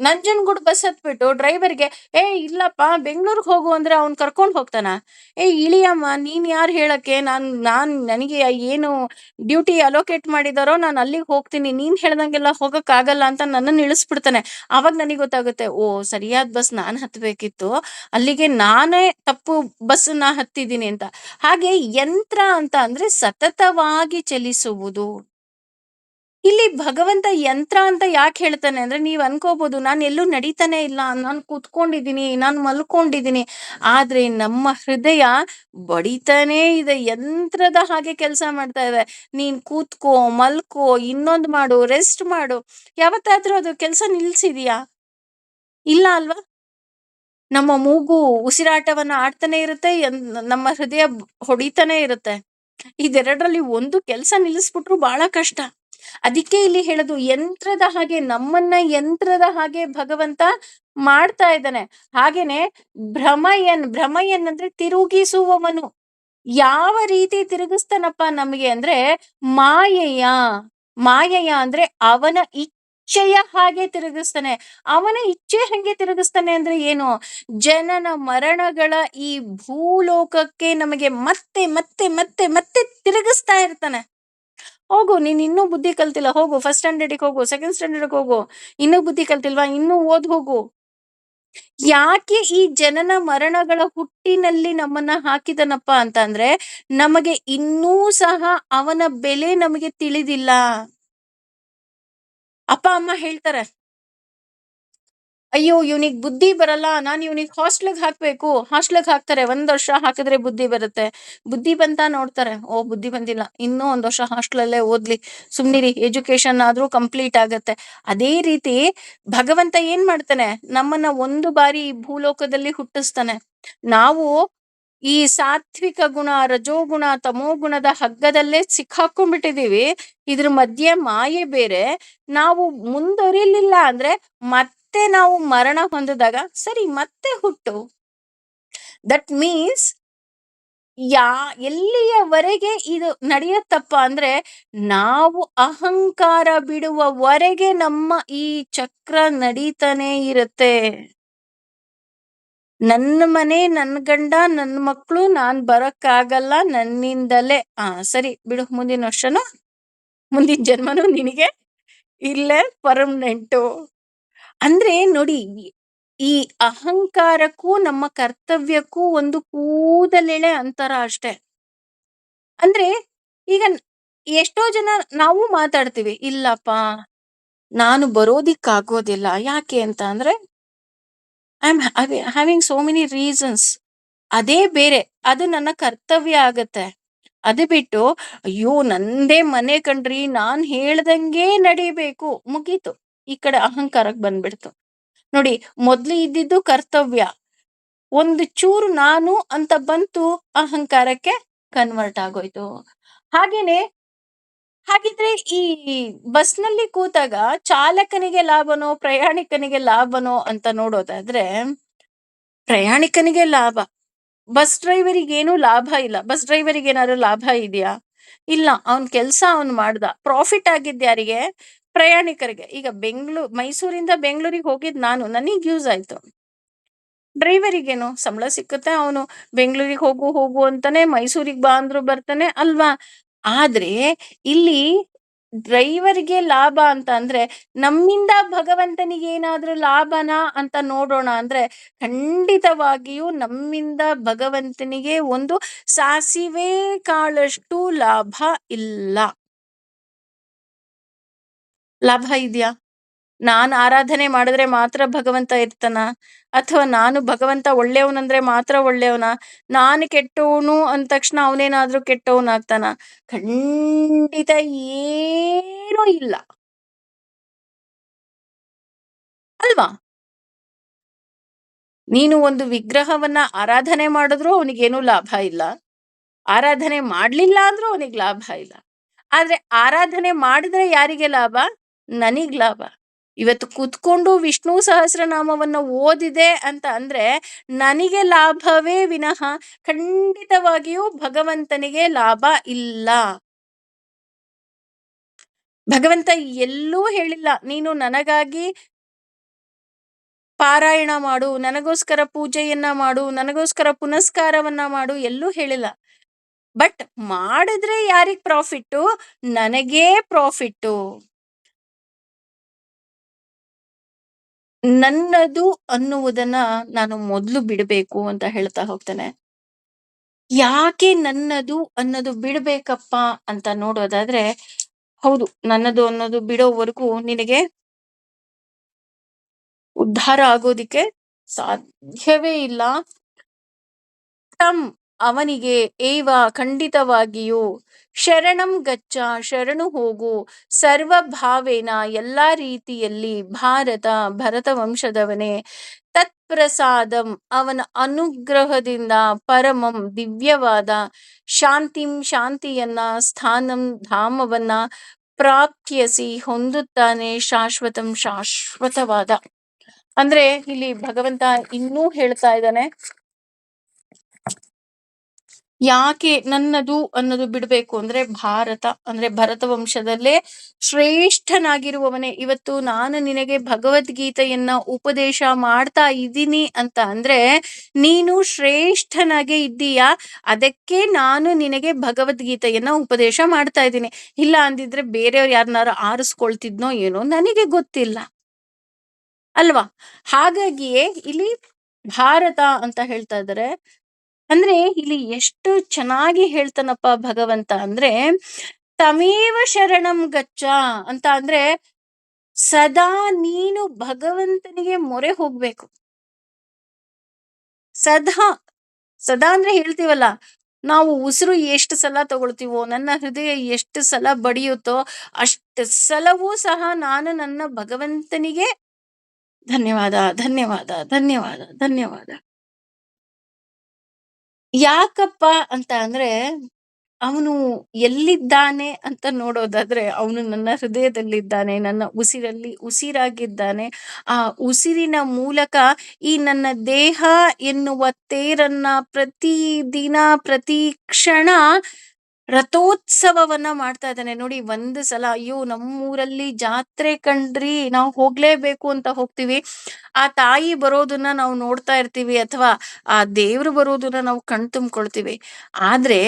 ನಂಜನಗೂಡು ಬಸ್ ಹತ್ಬಿಟ್ಟು ಡ್ರೈವರ್‌ಗೆ ಇಲ್ಲಪ್ಪ ಬೆಂಗ್ಳೂರ್ಗ್ ಹೋಗು ಅಂದ್ರೆ ಅವ್ನ್ ಕರ್ಕೊಂಡ್ ಹೋಗ್ತಾನ? ಇಳಿಯಮ್ಮ, ನೀನ್ ಯಾರ್ ಹೇಳಕ್ಕೆ? ನನಗೆ ಏನು ಡ್ಯೂಟಿ ಅಲೋಕೇಟ್ ಮಾಡಿದಾರೋ ನಾನ್ ಅಲ್ಲಿಗ್ ಹೋಗ್ತೀನಿ. ನೀನ್ ಹೇಳ್ದಂಗೆಲ್ಲ ಹೋಗಕ್ಕಾಗಲ್ಲ ಅಂತ ನನ್ನನ್ನ ಇಳಿಸ್ಬಿಡ್ತಾನೆ. ಆವಾಗ ನನಗ್ ಗೊತ್ತಾಗುತ್ತೆ, ಓಹ್! ಸರಿಯಾದ ಬಸ್ ನಾನ್ ಹತ್ಬೇಕಿತ್ತು. ಅಲ್ಲಿಗೆ ನಾನೇ ತಪ್ಪು ಬಸ್ಸನ್ನ ಹತ್ತಿದ್ದೀನಿ ಅಂತ. ಹಾಗೆ ಯಂತ್ರ ಅಂತ ಅಂದ್ರೆ ಸತತವಾಗಿ ಚಲಿಸುವುದು. ಇಲ್ಲಿ ಭಗವಂತ ಯಂತ್ರ ಅಂತ ಯಾಕೆ ಹೇಳ್ತಾನೆ ಅಂದ್ರೆ, ನೀವ್ ಅನ್ಕೋಬಹುದು ನಾನ್ ಎಲ್ಲೂ ನಡೀತಾನೆ ಇಲ್ಲ, ನಾನ್ ಕೂತ್ಕೊಂಡಿದೀನಿ, ನಾನ್ ಮಲ್ಕೊಂಡಿದೀನಿ. ಆದ್ರೆ ನಮ್ಮ ಹೃದಯ ಬಡಿತಾನೇ ಇದೆ, ಯಂತ್ರದ ಹಾಗೆ ಕೆಲಸ ಮಾಡ್ತಾ ಇದೆ. ನೀನ್ ಕೂತ್ಕೋ, ಮಲ್ಕೋ, ಇನ್ನೊಂದ್ ಮಾಡು, ರೆಸ್ಟ್ ಮಾಡು. ಯಾವತ್ತಾದ್ರೂ ಅದು ಕೆಲಸ ನಿಲ್ಸಿದ್ಯಾ? ಇಲ್ಲ ಅಲ್ವಾ? ನಮ್ಮ ಮೂಗು ಉಸಿರಾಟವನ್ನ ಆಡ್ತಾನೆ ಇರುತ್ತೆ, ನಮ್ಮ ಹೃದಯ ಹೊಡಿತಾನೆ ಇರುತ್ತೆ. ಇದೆರಡರಲ್ಲಿ ಒಂದು ಕೆಲ್ಸ ನಿಲ್ಲಿಸ್ಬಿಟ್ರು ಬಹಳ ಕಷ್ಟ. ಅದಕ್ಕೆ ಇಲ್ಲಿ ಹೇಳೋದು, ಯಂತ್ರದ ಹಾಗೆ ನಮ್ಮನ್ನ ಯಂತ್ರದ ಹಾಗೆ ಭಗವಂತ ಮಾಡ್ತಾ ಇದ್ದಾನೆ. ಹಾಗೇನೆ ಭ್ರಮಯನ್ ಅಂದ್ರೆ ತಿರುಗಿಸುವವನು. ಯಾವ ರೀತಿ ತಿರುಗಿಸ್ತಾನಪ್ಪ ನಮಗೆ ಅಂದ್ರೆ, ಮಾಯೆಯ ಮಾಯೆಯ ಅಂದ್ರೆ ಅವನ ಇಚ್ಛೆಯ ಹಾಗೆ ತಿರುಗಿಸ್ತಾನೆ. ಅವನ ಇಚ್ಛೆ ಹೆಂಗೆ ತಿರುಗಿಸ್ತಾನೆ ಅಂದ್ರೆ ಏನು? ಜನನ ಮರಣಗಳ ಈ ಭೂಲೋಕಕ್ಕೆ ನಮಗೆ ಮತ್ತೆ ಮತ್ತೆ ಮತ್ತೆ ಮತ್ತೆ ತಿರುಗಿಸ್ತಾ ಇರ್ತಾನೆ. ಹೋಗು, ನೀನ್ ಇನ್ನೂ ಬುದ್ಧಿ ಕಲ್ತಿಲ್ಲ, ಹೋಗು ಫಸ್ಟ್ ಸ್ಟ್ಯಾಂಡರ್ಡಿಗೆ ಹೋಗು, ಸೆಕೆಂಡ್ ಸ್ಟ್ಯಾಂಡರ್ಡ್‌ಗೆ ಹೋಗು. ಇನ್ನೂ ಬುದ್ಧಿ ಕಲ್ತಿಲ್ವಾ? ಇನ್ನೂ ಓದ್ ಹೋಗು. ಯಾಕೆ ಈ ಜನನ ಮರಣಗಳ ಹುಟ್ಟಿನಲ್ಲಿ ನಮ್ಮನ್ನ ಹಾಕಿದನಪ್ಪ ಅಂತ ಅಂದ್ರೆ, ನಮಗೆ ಇನ್ನೂ ಸಹ ಅವನ ಬೆಲೆ ನಮಗೆ ತಿಳಿದಿಲ್ಲ. ಅಪ್ಪ ಅಮ್ಮ ಹೇಳ್ತಾರೆ, ಅಯ್ಯೋ ಇವ್ನಿಗ್ ಬುದ್ಧಿ ಬರಲ್ಲ, ನಾನ್ ಇವ್ನಿಗ್ ಹಾಸ್ಟೆಲ್‌ಗೆ ಹಾಕ್ಬೇಕು. ಹಾಸ್ಟೆಲ್‌ಗೆ ಹಾಕ್ತಾರೆ. 1 ವರ್ಷ ಹಾಕಿದ್ರೆ ಬುದ್ಧಿ ಬರುತ್ತೆ. ಬುದ್ಧಿ ಬಂತಾ ನೋಡ್ತಾರೆ, ಓ ಬುದ್ಧಿ ಬಂದಿಲ್ಲ, ಇನ್ನೂ 1 ವರ್ಷ ಹಾಸ್ಟೆಲಲ್ಲೇ ಓದ್ಲಿ, ಸುಮ್ನಿರಿ, ಎಜುಕೇಶನ್ ಆದ್ರೂ ಕಂಪ್ಲೀಟ್ ಆಗತ್ತೆ. ಅದೇ ರೀತಿ ಭಗವಂತ ಏನ್ ಮಾಡ್ತಾನೆ, ನಮ್ಮನ್ನ ಒಂದು ಬಾರಿ ಈ ಭೂಲೋಕದಲ್ಲಿ ಹುಟ್ಟಿಸ್ತಾನೆ. ನಾವು ಈ ಸಾತ್ವಿಕ ಗುಣ, ರಜೋಗುಣ, ತಮೋಗುಣದ ಹಗ್ಗದಲ್ಲೇ ಸಿಕ್ಕಾಕೊಂಡ್ಬಿಟ್ಟಿದೀವಿ. ಇದ್ರ ಮಧ್ಯೆ ಮಾಯೆ ಬೇರೆ. ನಾವು ಮುಂದುವರಿಲಿಲ್ಲ ಅಂದ್ರೆ ಮತ್ತೆ ನಾವು ಮರಣ ಹೊಂದಿದಾಗ ಸರಿ ಮತ್ತೆ ಹುಟ್ಟು. ದಟ್ ಮೀನ್ಸ್ ಯಾ ಎಲ್ಲಿಯವರೆಗೆ ಇದು ನಡೆಯತ್ತಪ್ಪ ಅಂದ್ರೆ, ನಾವು ಅಹಂಕಾರ ಬಿಡುವವರೆಗೆ ನಮ್ಮ ಈ ಚಕ್ರ ನಡೀತಾನೆ ಇರುತ್ತೆ. ನನ್ನ ಮನೆ, ನನ್ ಗಂಡ, ನನ್ ಮಕ್ಳು, ನಾನ್ ಬರಕ್ಕಾಗಲ್ಲ ನನ್ನಿಂದಲೇ. ಸರಿ ಬಿಡು, ಮುಂದಿನ ವರ್ಷನೂ ಮುಂದಿನ ಜನ್ಮನೂ ನಿನಗೆ ಇಲ್ಲೇ ಪರ್ಮನೆಂಟು. ಅಂದ್ರೆ ನೋಡಿ, ಈ ಅಹಂಕಾರಕ್ಕೂ ನಮ್ಮ ಕರ್ತವ್ಯಕ್ಕೂ ಒಂದು ಕೂದಲೆಳೆ ಅಂತರ ಅಷ್ಟೇ. ಅಂದ್ರೆ ಈಗ ಎಷ್ಟೋ ಜನ ನಾವು ಮಾತಾಡ್ತೀವಿ, ಇಲ್ಲಪ್ಪ ನಾನು ಬರೋದಿಕ್ಕಾಗೋದಿಲ್ಲ. ಯಾಕೆ ಅಂತ ಅಂದ್ರೆ, I am having so many reasons. ಅದೇ ಬೇರೆ, ಅದು ನನ್ನ ಕರ್ತವ್ಯ ಆಗತ್ತೆ. ಅದು ಬಿಟ್ಟು, ಅಯ್ಯೋ ನಂದೇ ಮನೆ ಕಣ್ರಿ, ನಾನ್ ಹೇಳ್ದಂಗೆ ನಡಿಬೇಕು, ಮುಗೀತು. ಈ ಕಡೆ ಅಹಂಕಾರಕ್ಕೆ ಬಂದ್ಬಿಡ್ತು. ನೋಡಿ, ಮೊದ್ಲು ಇದ್ದಿದ್ದು ಕರ್ತವ್ಯ, ಒಂದು ಚೂರು ನಾನು ಅಂತ ಬಂತು, ಅಹಂಕಾರಕ್ಕೆ ಕನ್ವರ್ಟ್ ಆಗೋಯ್ತು. ಹಾಗೇನೆ, ಹಾಗಿದ್ರೆ ಈ ಬಸ್ನಲ್ಲಿ ಕೂತಾಗ ಚಾಲಕನಿಗೆ ಲಾಭನೋ ಪ್ರಯಾಣಿಕನಿಗೆ ಲಾಭನೋ ಅಂತ ನೋಡೋದಾದ್ರೆ, ಪ್ರಯಾಣಿಕನಿಗೆ ಲಾಭ. ಬಸ್ ಡ್ರೈವರಿಗೆ ಏನು ಲಾಭ ಇಲ್ಲ. ಬಸ್ ಡ್ರೈವರಿಗೆ ಏನಾದ್ರು ಲಾಭ ಇದೆಯಾ? ಇಲ್ಲ. ಅವನ್ ಕೆಲ್ಸ ಅವನ್ ಮಾಡ್ದ. ಪ್ರಾಫಿಟ್ ಆಗಿದ್ ಯಾರಿಗೆ? ಪ್ರಯಾಣಿಕರಿಗೆ. ಈಗ ಮೈಸೂರಿಂದ ಬೆಂಗಳೂರಿಗೆ ಹೋಗಿದ್ ನಾನು, ನನಗ್ ಯೂಸ್ ಆಯ್ತು. ಡ್ರೈವರಿಗೇನು ಸಂಬಳ ಸಿಕ್ಕುತ್ತೆ, ಅವನು ಬೆಂಗಳೂರಿಗೆ ಹೋಗು ಹೋಗು ಅಂತಾನೆ, ಮೈಸೂರಿಗೆ ಬಾ ಅಂದ್ರು ಬರ್ತಾನೆ ಅಲ್ವಾ? ಆದ್ರೆ ಇಲ್ಲಿ ಡ್ರೈವರ್ಗೆ ಲಾಭ ಅಂತ ಅಂದ್ರೆ, ನಮ್ಮಿಂದ ಭಗವಂತನಿಗೆ ಏನಾದ್ರೂ ಲಾಭನಾ ಅಂತ ನೋಡೋಣ ಅಂದ್ರೆ, ಖಂಡಿತವಾಗಿಯೂ ನಮ್ಮಿಂದ ಭಗವಂತನಿಗೆ ಒಂದು ಸಾಸಿವೆ ಕಾಳಷ್ಟು ಲಾಭ ಇಲ್ಲ. ಲಾಭ ಇದ್ಯಾ? ನಾನ್ ಆರಾಧನೆ ಮಾಡಿದ್ರೆ ಮಾತ್ರ ಭಗವಂತ ಇರ್ತಾನ? ಅಥವಾ ನಾನು ಭಗವಂತ ಒಳ್ಳೆಯವನಂದ್ರೆ ಮಾತ್ರ ಒಳ್ಳೆಯವನ? ನಾನು ಕೆಟ್ಟವನು ಅಂದ ತಕ್ಷಣ ಅವನೇನಾದ್ರೂ ಕೆಟ್ಟವನಾಗ್ತಾನ? ಖಂಡಿತ ಏನೂ ಇಲ್ಲ ಅಲ್ವಾ? ನೀನು ಒಂದು ವಿಗ್ರಹವನ್ನ ಆರಾಧನೆ ಮಾಡಿದ್ರು ಅವನಿಗೇನು ಲಾಭ ಇಲ್ಲ. ಆರಾಧನೆ ಮಾಡ್ಲಿಲ್ಲ ಅಂದ್ರೂ ಅವನಿಗೆ ಲಾಭ ಇಲ್ಲ. ಆದ್ರೆ ಆರಾಧನೆ ಮಾಡಿದ್ರೆ ಯಾರಿಗೆ ಲಾಭ? ನನಗ್ ಲಾಭ. ಇವತ್ತು ಕೂತ್ಕೊಂಡು ವಿಷ್ಣು ಸಹಸ್ರನಾಮವನ್ನ ಓದಿದೆ ಅಂತ ಅಂದ್ರೆ ನನಗೆ ಲಾಭವೇ ವಿನಃ ಖಂಡಿತವಾಗಿಯೂ ಭಗವಂತನಿಗೆ ಲಾಭ ಇಲ್ಲ. ಭಗವಂತ ಎಲ್ಲೂ ಹೇಳಿಲ್ಲ ನೀನು ನನಗಾಗಿ ಪಾರಾಯಣ ಮಾಡು, ನನಗೋಸ್ಕರ ಪೂಜೆಯನ್ನ ಮಾಡು, ನನಗೋಸ್ಕರ ಪುನಸ್ಕಾರವನ್ನ ಮಾಡು, ಎಲ್ಲೂ ಹೇಳಿಲ್ಲ. ಬಟ್ ಮಾಡಿದ್ರೆ ಯಾರಿಗ್ ಪ್ರಾಫಿಟ್ಟು? ನನಗೇ ಪ್ರಾಫಿಟ್ಟು. ನನ್ನದು ಅನ್ನುವುದನ್ನ ನಾನು ಮೊದಲು ಬಿಡಬೇಕು ಅಂತ ಹೇಳ್ತಾ ಹೋಗ್ತಾನೆ. ಯಾಕೆ ನನ್ನದು ಅನ್ನೋದು ಬಿಡ್ಬೇಕಪ್ಪ ಅಂತ ನೋಡೋದಾದ್ರೆ, ಹೌದು, ನನ್ನದು ಅನ್ನೋದು ಬಿಡೋವರೆಗೂ ನಿನಗೆ ಉದ್ಧಾರ ಆಗೋದಿಕ್ಕೆ ಸಾಧ್ಯವೇ ಇಲ್ಲ. ತಮ್ ಅವನಿಗೆ ಏವ ಖಂಡಿತವಾಗಿಯೂ ಶರಣಂ ಗಚ್ಚ, ಶರಣು ಹೋಗು, ಸರ್ವಭಾವೇನ ಎಲ್ಲಾ ರೀತಿಯಲ್ಲಿ, ಭರತ ವಂಶದವನೇ, ತತ್ಪ್ರಸಾದಂ ಅವನ ಅನುಗ್ರಹದಿಂದ, ಪರಮಂ ದಿವ್ಯವಾದ, ಶಾಂತಿಂ ಶಾಂತಿಯನ್ನ, ಸ್ಥಾನಂ ಧಾಮವನ್ನ, ಪ್ರಾಪ್ತ್ಯಸಿ ಹೊಂದುತ್ತಾನೆ, ಶಾಶ್ವತಂ ಶಾಶ್ವತವಾದ. ಅಂದ್ರೆ ಇಲ್ಲಿ ಭಗವಂತ ಇನ್ನೂ ಹೇಳ್ತಾ ಇದ್ದಾನೆ, ಯಾಕೆ ನನ್ನದು ಅನ್ನೋದು ಬಿಡ್ಬೇಕು ಅಂದ್ರೆ, ಭರತ ವಂಶದಲ್ಲೇ ಶ್ರೇಷ್ಠನಾಗಿರುವವನೇ. ಇವತ್ತು ನಾನು ನಿನಗೆ ಭಗವದ್ಗೀತೆಯನ್ನ ಉಪದೇಶ ಮಾಡ್ತಾ ಇದ್ದೀನಿ ಅಂತ ಅಂದ್ರೆ ನೀನು ಶ್ರೇಷ್ಠನಾಗೆ ಇದ್ದೀಯಾ, ಅದಕ್ಕೆ ನಾನು ನಿನಗೆ ಭಗವದ್ಗೀತೆಯನ್ನ ಉಪದೇಶ ಮಾಡ್ತಾ ಇದ್ದೀನಿ. ಇಲ್ಲ ಅಂದಿದ್ರೆ ಬೇರೆಯವ್ರು ಯಾರನ್ನಾರು ಆರಿಸ್ಕೊಳ್ತಿದ್ನೋ ಏನೋ, ನನಗೆ ಗೊತ್ತಿಲ್ಲ ಅಲ್ವಾ. ಹಾಗಾಗಿಯೇ ಇಲ್ಲಿ ಭಾರತ ಅಂತ ಹೇಳ್ತಾ ಇದ್ದಾರೆ. ಅಂದ್ರೆ ಇಲ್ಲಿ ಎಷ್ಟು ಚೆನ್ನಾಗಿ ಹೇಳ್ತಾನಪ್ಪ ಭಗವಂತ ಅಂದ್ರೆ, ತಮೇವ ಶರಣಂ ಗಚ್ಚ ಅಂತ ಅಂದ್ರೆ ಸದಾ ನೀನು ಭಗವಂತನಿಗೆ ಮೊರೆ ಹೋಗ್ಬೇಕು. ಸದಾ ಸದಾ ಅಂದ್ರೆ ಹೇಳ್ತೀವಲ್ಲ ನಾವು, ಉಸಿರು ಎಷ್ಟು ಸಲ ತಗೊಳ್ತೀವೋ, ನನ್ನ ಹೃದಯ ಎಷ್ಟು ಸಲ ಬಡಿಯುತ್ತೋ ಅಷ್ಟು ಸಲವೂ ಸಹ ನಾನು ನನ್ನ ಭಗವಂತನಿಗೆ ಧನ್ಯವಾದ ಧನ್ಯವಾದ ಧನ್ಯವಾದ ಧನ್ಯವಾದ. ಯಾಕಪ್ಪ ಅಂತ ಅಂದ್ರೆ, ಅವನು ಎಲ್ಲಿದ್ದಾನೆ ಅಂತ ನೋಡೋದಾದ್ರೆ ಅವನು ನನ್ನ ಹೃದಯದಲ್ಲಿದ್ದಾನೆ, ನನ್ನ ಉಸಿರಲ್ಲಿ ಉಸಿರಾಗಿದ್ದಾನೆ. ಆ ಉಸಿರಿನ ಮೂಲಕ ಈ ನನ್ನ ದೇಹ ಎನ್ನುವ ತೇರನ್ನ ಪ್ರತಿ ದಿನ ಪ್ರತಿ ಕ್ಷಣ ರಥೋತ್ಸವವನ್ನ ಮಾಡ್ತಾ ಇದ್ದಾನೆ. ನೋಡಿ, ಒಂದು ಸಲ ಅಯ್ಯೋ ನಮ್ಮೂರಲ್ಲಿ ಜಾತ್ರೆ ಕಣ್ರಿ, ನಾವು ಹೋಗ್ಲೇಬೇಕು ಅಂತ ಹೋಗ್ತೀವಿ. ಆ ತಾಯಿ ಬರೋದನ್ನ ನಾವು ನೋಡ್ತಾ ಇರ್ತೀವಿ, ಅಥವಾ ಆ ದೇವ್ರು ಬರೋದನ್ನ ನಾವು ಕಣ್ ತುಂಬ್ಕೊಳ್ತೀವಿ. ಆದ್ರೆ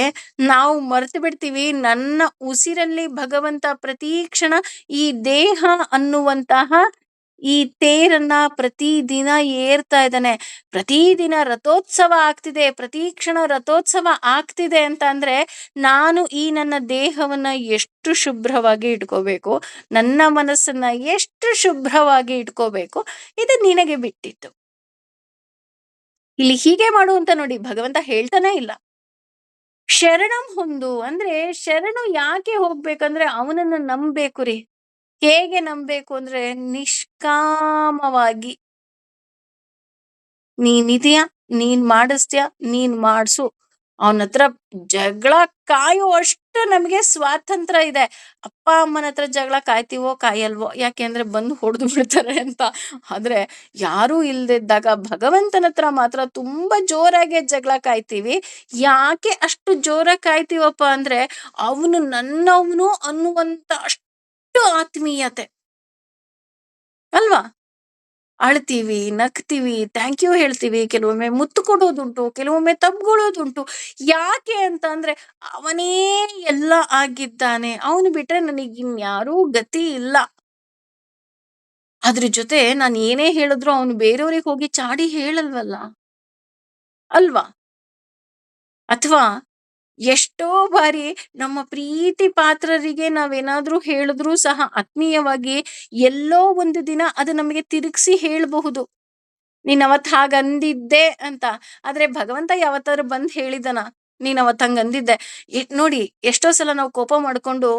ನಾವು ಮರ್ತು ಬಿಡ್ತೀವಿ, ನನ್ನ ಉಸಿರಲ್ಲಿ ಭಗವಂತ ಪ್ರತಿ ಕ್ಷಣ ಈ ದೇಹ ಅನ್ನುವಂತಹ ಈ ತೇರನ್ನ ಪ್ರತಿದಿನ ಏರ್ತಾ ಇದ್ದಾನೆ. ಪ್ರತಿದಿನ ರಥೋತ್ಸವ ಆಗ್ತಿದೆ, ಪ್ರತಿ ಕ್ಷಣ ರಥೋತ್ಸವ ಆಗ್ತಿದೆ ಅಂತ ಅಂದ್ರೆ ನಾನು ಈ ನನ್ನ ದೇಹವನ್ನ ಎಷ್ಟು ಶುಭ್ರವಾಗಿ ಇಟ್ಕೋಬೇಕು, ನನ್ನ ಮನಸ್ಸನ್ನ ಎಷ್ಟು ಶುಭ್ರವಾಗಿ ಇಟ್ಕೋಬೇಕು, ಇದು ನಿನಗೆ ಬಿಟ್ಟಿತ್ತು. ಇಲ್ಲಿ ಹೀಗೆ ಮಾಡು ಅಂತ ನೋಡಿ ಭಗವಂತ ಹೇಳ್ತಾನೆ ಇಲ್ಲ. ಶರಣಂ ಹೊಂದು ಅಂದ್ರೆ, ಶರಣು ಯಾಕೆ ಹೋಗ್ಬೇಕಂದ್ರೆ ಅವನನ್ನ ನಂಬೇಕು ರೀ. ಹೇಗೆ ನಂಬೇಕು ಅಂದ್ರೆ ನಿಷ್ಕಾಮವಾಗಿ. ನೀನಿದೆಯಾ, ನೀನ್ ಮಾಡಿಸ್ತೀಯ, ನೀನ್ ಮಾಡ್ಸು. ಅವನ ಹತ್ರ ಜಗಳ ಕಾಯುವಷ್ಟು ನಮಗೆ ಸ್ವಾತಂತ್ರ್ಯ ಇದೆ. ಅಪ್ಪ ಅಮ್ಮನ ಹತ್ರ ಜಗಳ ಕಾಯ್ತೀವೋ ಕಾಯಲ್ವೋ, ಯಾಕೆಂದ್ರೆ ಬಂದು ಹೊಡೆದು ಬಿಡ್ತಾರೆ ಅಂತ. ಆದ್ರೆ ಯಾರೂ ಇಲ್ದಿದ್ದಾಗ ಭಗವಂತನ ಹತ್ರ ಮಾತ್ರ ತುಂಬಾ ಜೋರಾಗಿ ಜಗಳ ಕಾಯ್ತೀವಿ. ಯಾಕೆ ಅಷ್ಟು ಜೋರಾಗಿ ಕಾಯ್ತೀವಪ್ಪ ಅಂದ್ರೆ, ಅವನು ನನ್ನವನು ಅನ್ನುವಂತ ಅಷ್ಟು ಆತ್ಮೀಯತೆ ಅಲ್ವಾ. ಅಳ್ತೀವಿ, ನಗ್ತೀವಿ, ಥ್ಯಾಂಕ್ ಯು ಹೇಳ್ತೀವಿ, ಕೆಲವೊಮ್ಮೆ ಮುತ್ತು ಕೊಡೋದುಂಟು, ಕೆಲವೊಮ್ಮೆ ತಬ್ಕೊಳ್ಳೋದುಂಟು. ಯಾಕೆ ಅಂತ ಅಂದ್ರೆ ಅವನೇ ಎಲ್ಲ ಆಗಿದ್ದಾನೆ, ಅವನು ಬಿಟ್ರೆ ನನಗಿನ್ಯಾರೂ ಗತಿ ಇಲ್ಲ. ಅದ್ರ ಜೊತೆ ನಾನು ಏನೇ ಹೇಳಿದ್ರು ಅವನು ಬೇರೆಯವ್ರಿಗೆ ಹೋಗಿ ಚಾಡಿ ಹೇಳಲ್ವಲ್ಲ ಅಲ್ವಾ. ಅಥವಾ ಎಷ್ಟೋ ಬಾರಿ ನಮ್ಮ ಪ್ರೀತಿ ಪಾತ್ರರಿಗೆ ನಾವೇನಾದ್ರೂ ಹೇಳಿದ್ರೂ ಸಹ ಆತ್ಮೀಯವಾಗಿ ಎಲ್ಲೋ ಒಂದು ದಿನ ಅದು ನಮಗೆ ತಿರುಗಿಸಿ ಹೇಳಬಹುದು, ನೀನ್ ಅವತ್ ಹಾಗಂದಿದ್ದೆ ಅಂತ. ಆದ್ರೆ ಭಗವಂತ ಯಾವತ್ತಾದ್ರು ಬಂದ್ ಹೇಳಿದನ, ನೀನ್ ಅವತ್ ಹಂಗ ಅಂದಿದ್ದೆ. ನೋಡಿ, ಎಷ್ಟೋ ಸಲ ನಾವು ಕೋಪ ಮಾಡ್ಕೊಂಡು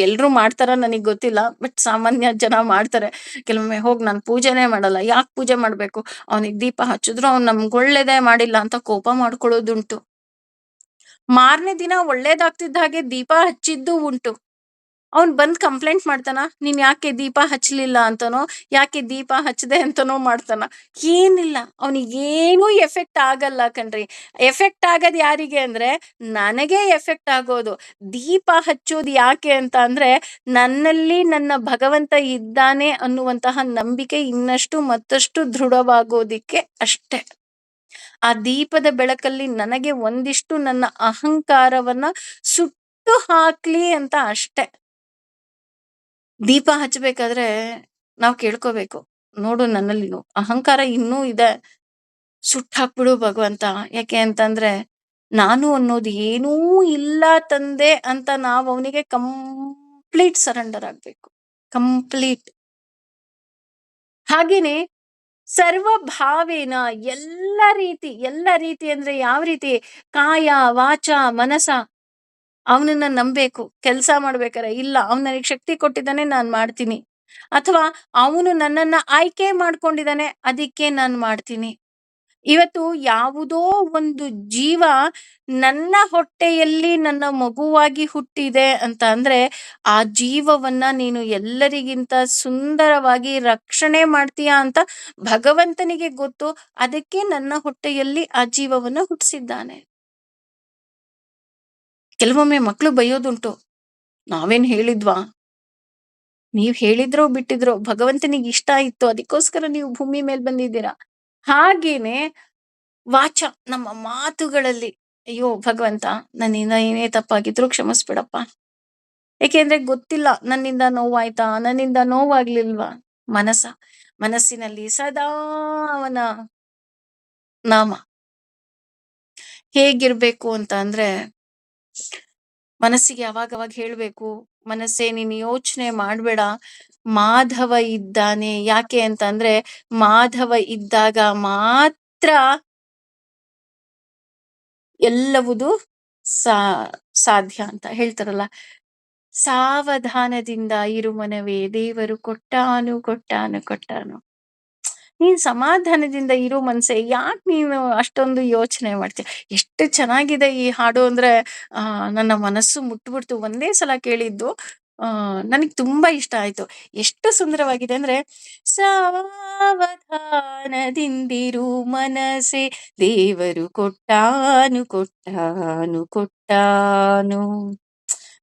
ಎಲ್ರು ಮಾಡ್ತಾರ ನನಗ್ ಗೊತ್ತಿಲ್ಲ, ಬಟ್ ಸಾಮಾನ್ಯ ಜನ ಮಾಡ್ತಾರೆ. ಕೆಲವೊಮ್ಮೆ ಹೋಗ್ ನಾನ್ ಪೂಜೆನೇ ಮಾಡಲ್ಲ, ಯಾಕೆ ಪೂಜೆ ಮಾಡ್ಬೇಕು, ಅವನಿಗೆ ದೀಪ ಹಚ್ಚಿದ್ರು ಅವ್ನ್ ನಮ್ಗೆ ಒಳ್ಳೇದೇ ಮಾಡಿಲ್ಲ ಅಂತ ಕೋಪ ಮಾಡ್ಕೊಳ್ಳೋದುಂಟು. ಮಾರನೇ ದಿನ ಒಳ್ಳೇದಾಗ್ತಿದ್ದ ಹಾಗೆ ದೀಪ ಹಚ್ಚಿದ್ದು ಉಂಟು. ಅವ್ನು ಬಂದ್ ಕಂಪ್ಲೇಂಟ್ ಮಾಡ್ತಾನ? ನೀನ್ ಯಾಕೆ ದೀಪ ಹಚ್ಲಿಲ್ಲ ಅಂತನೋ, ಯಾಕೆ ದೀಪ ಹಚ್ಚದೆ ಅಂತನೋ ಮಾಡ್ತಾನ. ಏನಿಲ್ಲ, ಅವನಿಗೇನೂ ಎಫೆಕ್ಟ್ ಆಗಲ್ಲ ಕಣ್ರಿ. ಎಫೆಕ್ಟ್ ಆಗದ್ ಯಾರಿಗೆ ಅಂದ್ರೆ ನನಗೆ ಎಫೆಕ್ಟ್ ಆಗೋದು. ದೀಪ ಹಚ್ಚೋದು ಯಾಕೆ ಅಂತ ಅಂದ್ರೆ ನನ್ನಲ್ಲಿ ನನ್ನ ಭಗವಂತ ಇದ್ದಾನೆ ಅನ್ನುವಂತಹ ನಂಬಿಕೆ ಇನ್ನಷ್ಟು ಮತ್ತಷ್ಟು ದೃಢವಾಗೋದಿಕ್ಕೆ ಅಷ್ಟೇ. ಆ ದೀಪದ ಬೆಳಕಲ್ಲಿ ನನಗೆ ಒಂದಿಷ್ಟು ನನ್ನ ಅಹಂಕಾರವನ್ನ ಸುಟ್ಟು ಹಾಕ್ಲಿ ಅಂತ ಅಷ್ಟೇ. ದೀಪ ಹಚ್ಚಬೇಕಾದ್ರೆ ನಾವು ಕೇಳ್ಕೋಬೇಕು, ನೋಡು ನನ್ನಲ್ಲಿ ಅಹಂಕಾರ ಇನ್ನೂ ಇದೆ, ಸುಟ್ಟು ಹಾಕ್ಬಿಡು ಭಗವಂತ. ಯಾಕೆ ಅಂತಂದ್ರೆ ನಾನು ಅನ್ನೋದು ಏನೂ ಇಲ್ಲ ತಂದೆ ಅಂತ ನಾವು ಅವನಿಗೆ ಕಂಪ್ಲೀಟ್ ಸರೆಂಡರ್ ಆಗ್ಬೇಕು. ಕಂಪ್ಲೀಟ್. ಹಾಗೇನೆ ಸರ್ವ ಭಾವೇನ, ಎಲ್ಲ ರೀತಿ ಅಂದ್ರೆ ಯಾವ ರೀತಿ? ಕಾಯ ವಾಚ ಮನಸ ಅವನನ್ನ ನಂಬೇಕು. ಕೆಲಸ ಮಾಡ್ಬೇಕಾರೆ ಇಲ್ಲ, ಅವ್ನು ನನಗೆ ಶಕ್ತಿ ಕೊಟ್ಟಿದ್ದಾನೆ, ನಾನ್ ಮಾಡ್ತೀನಿ. ಅಥವಾ ಅವನು ನನ್ನನ್ನ ಆಯ್ಕೆ ಮಾಡ್ಕೊಂಡಿದ್ದಾನೆ, ಅದಕ್ಕೆ ನಾನ್ ಮಾಡ್ತೀನಿ. ಇವತ್ತು ಯಾವುದೋ ಒಂದು ಜೀವ ನನ್ನ ಹೊಟ್ಟೆಯಲ್ಲಿ ನನ್ನ ಮಗುವಾಗಿ ಹುಟ್ಟಿದೆ ಅಂತ ಅಂದ್ರೆ ಆ ಜೀವವನ್ನ ನೀನು ಎಲ್ಲರಿಗಿಂತ ಸುಂದರವಾಗಿ ರಕ್ಷಣೆ ಮಾಡ್ತೀಯಾ ಅಂತ ಭಗವಂತನಿಗೆ ಗೊತ್ತು. ಅದಕ್ಕೆ ನನ್ನ ಹೊಟ್ಟೆಯಲ್ಲಿ ಆ ಜೀವವನ್ನ ಹುಟ್ಟಿಸಿದ್ದಾನೆ. ಕೆಲವೊಮ್ಮೆ ಮಕ್ಕಳು ಬೈಯೋದುಂಟು, ನಾವೇನ್ ಹೇಳಿದ್ವಾ? ನೀವ್ ಹೇಳಿದ್ರೋ ಬಿಟ್ಟಿದ್ರೋ, ಭಗವಂತನಿಗೆ ಇಷ್ಟ ಇತ್ತು, ಅದಕ್ಕೋಸ್ಕರ ನೀವು ಭೂಮಿ ಮೇಲೆ ಬಂದಿದ್ದೀರಾ. ಹಾಗೇನೆ ವಾಚ, ನಮ್ಮ ಮಾತುಗಳಲ್ಲಿ ಅಯ್ಯೋ ಭಗವಂತ, ನನ್ನಿಂದ ಏನೇ ತಪ್ಪಾಗಿದ್ರು ಕ್ಷಮಿಸ್ಬಿಡಪ್ಪ. ಏಕೆಂದ್ರೆ ಗೊತ್ತಿಲ್ಲ ನನ್ನಿಂದ ನೋವಾಯ್ತಾ, ನನ್ನಿಂದ ನೋವಾಗ್ಲಿಲ್ವಾ. ಮನಸ್ಸಿನಲ್ಲಿ ಸದಾ ಅವನ ನಾಮ. ಹೇಗಿರ್ಬೇಕು ಅಂತ ಅಂದ್ರೆ ಮನಸ್ಸಿಗೆ ಅವಾಗವಾಗ ಹೇಳ್ಬೇಕು, ಮನಸ್ಸೇ ನೀನು ಯೋಚನೆ ಮಾಡ್ಬೇಡ, ಮಾಧವ ಇದ್ದಾನೆ. ಯಾಕೆ ಅಂತ ಅಂದ್ರೆ ಮಾಧವ ಇದ್ದಾಗ ಮಾತ್ರ ಎಲ್ಲವುದು ಸಾಧ್ಯ ಅಂತ ಹೇಳ್ತಾರಲ್ಲ. ಸಾವಧಾನದಿಂದ ಇರು ಮನವೇ, ದೇವರು ಕೊಟ್ಟಾನು. ನೀನ್ ಸಮಾಧಾನದಿಂದ ಇರೋ ಮನ್ಸೆ, ಯಾಕೆ ನೀನು ಅಷ್ಟೊಂದು ಯೋಚನೆ ಮಾಡ್ತೀಯ? ಎಷ್ಟು ಚೆನ್ನಾಗಿದೆ ಈ ಹಾಡು ಅಂದ್ರೆ ನನ್ನ ಮನಸ್ಸು ಮುಟ್ಬಿಡ್ತು. ಒಂದೇ ಸಲ ಕೇಳಿದ್ದು ನನಗ್ ತುಂಬಾ ಇಷ್ಟ ಆಯ್ತು. ಎಷ್ಟು ಸುಂದರವಾಗಿದೆ ಅಂದ್ರೆ, ಸಾವಧಾನದಿಂದಿರು ಮನಸೆ, ದೇವರು ಕೊಟ್ಟಾನು.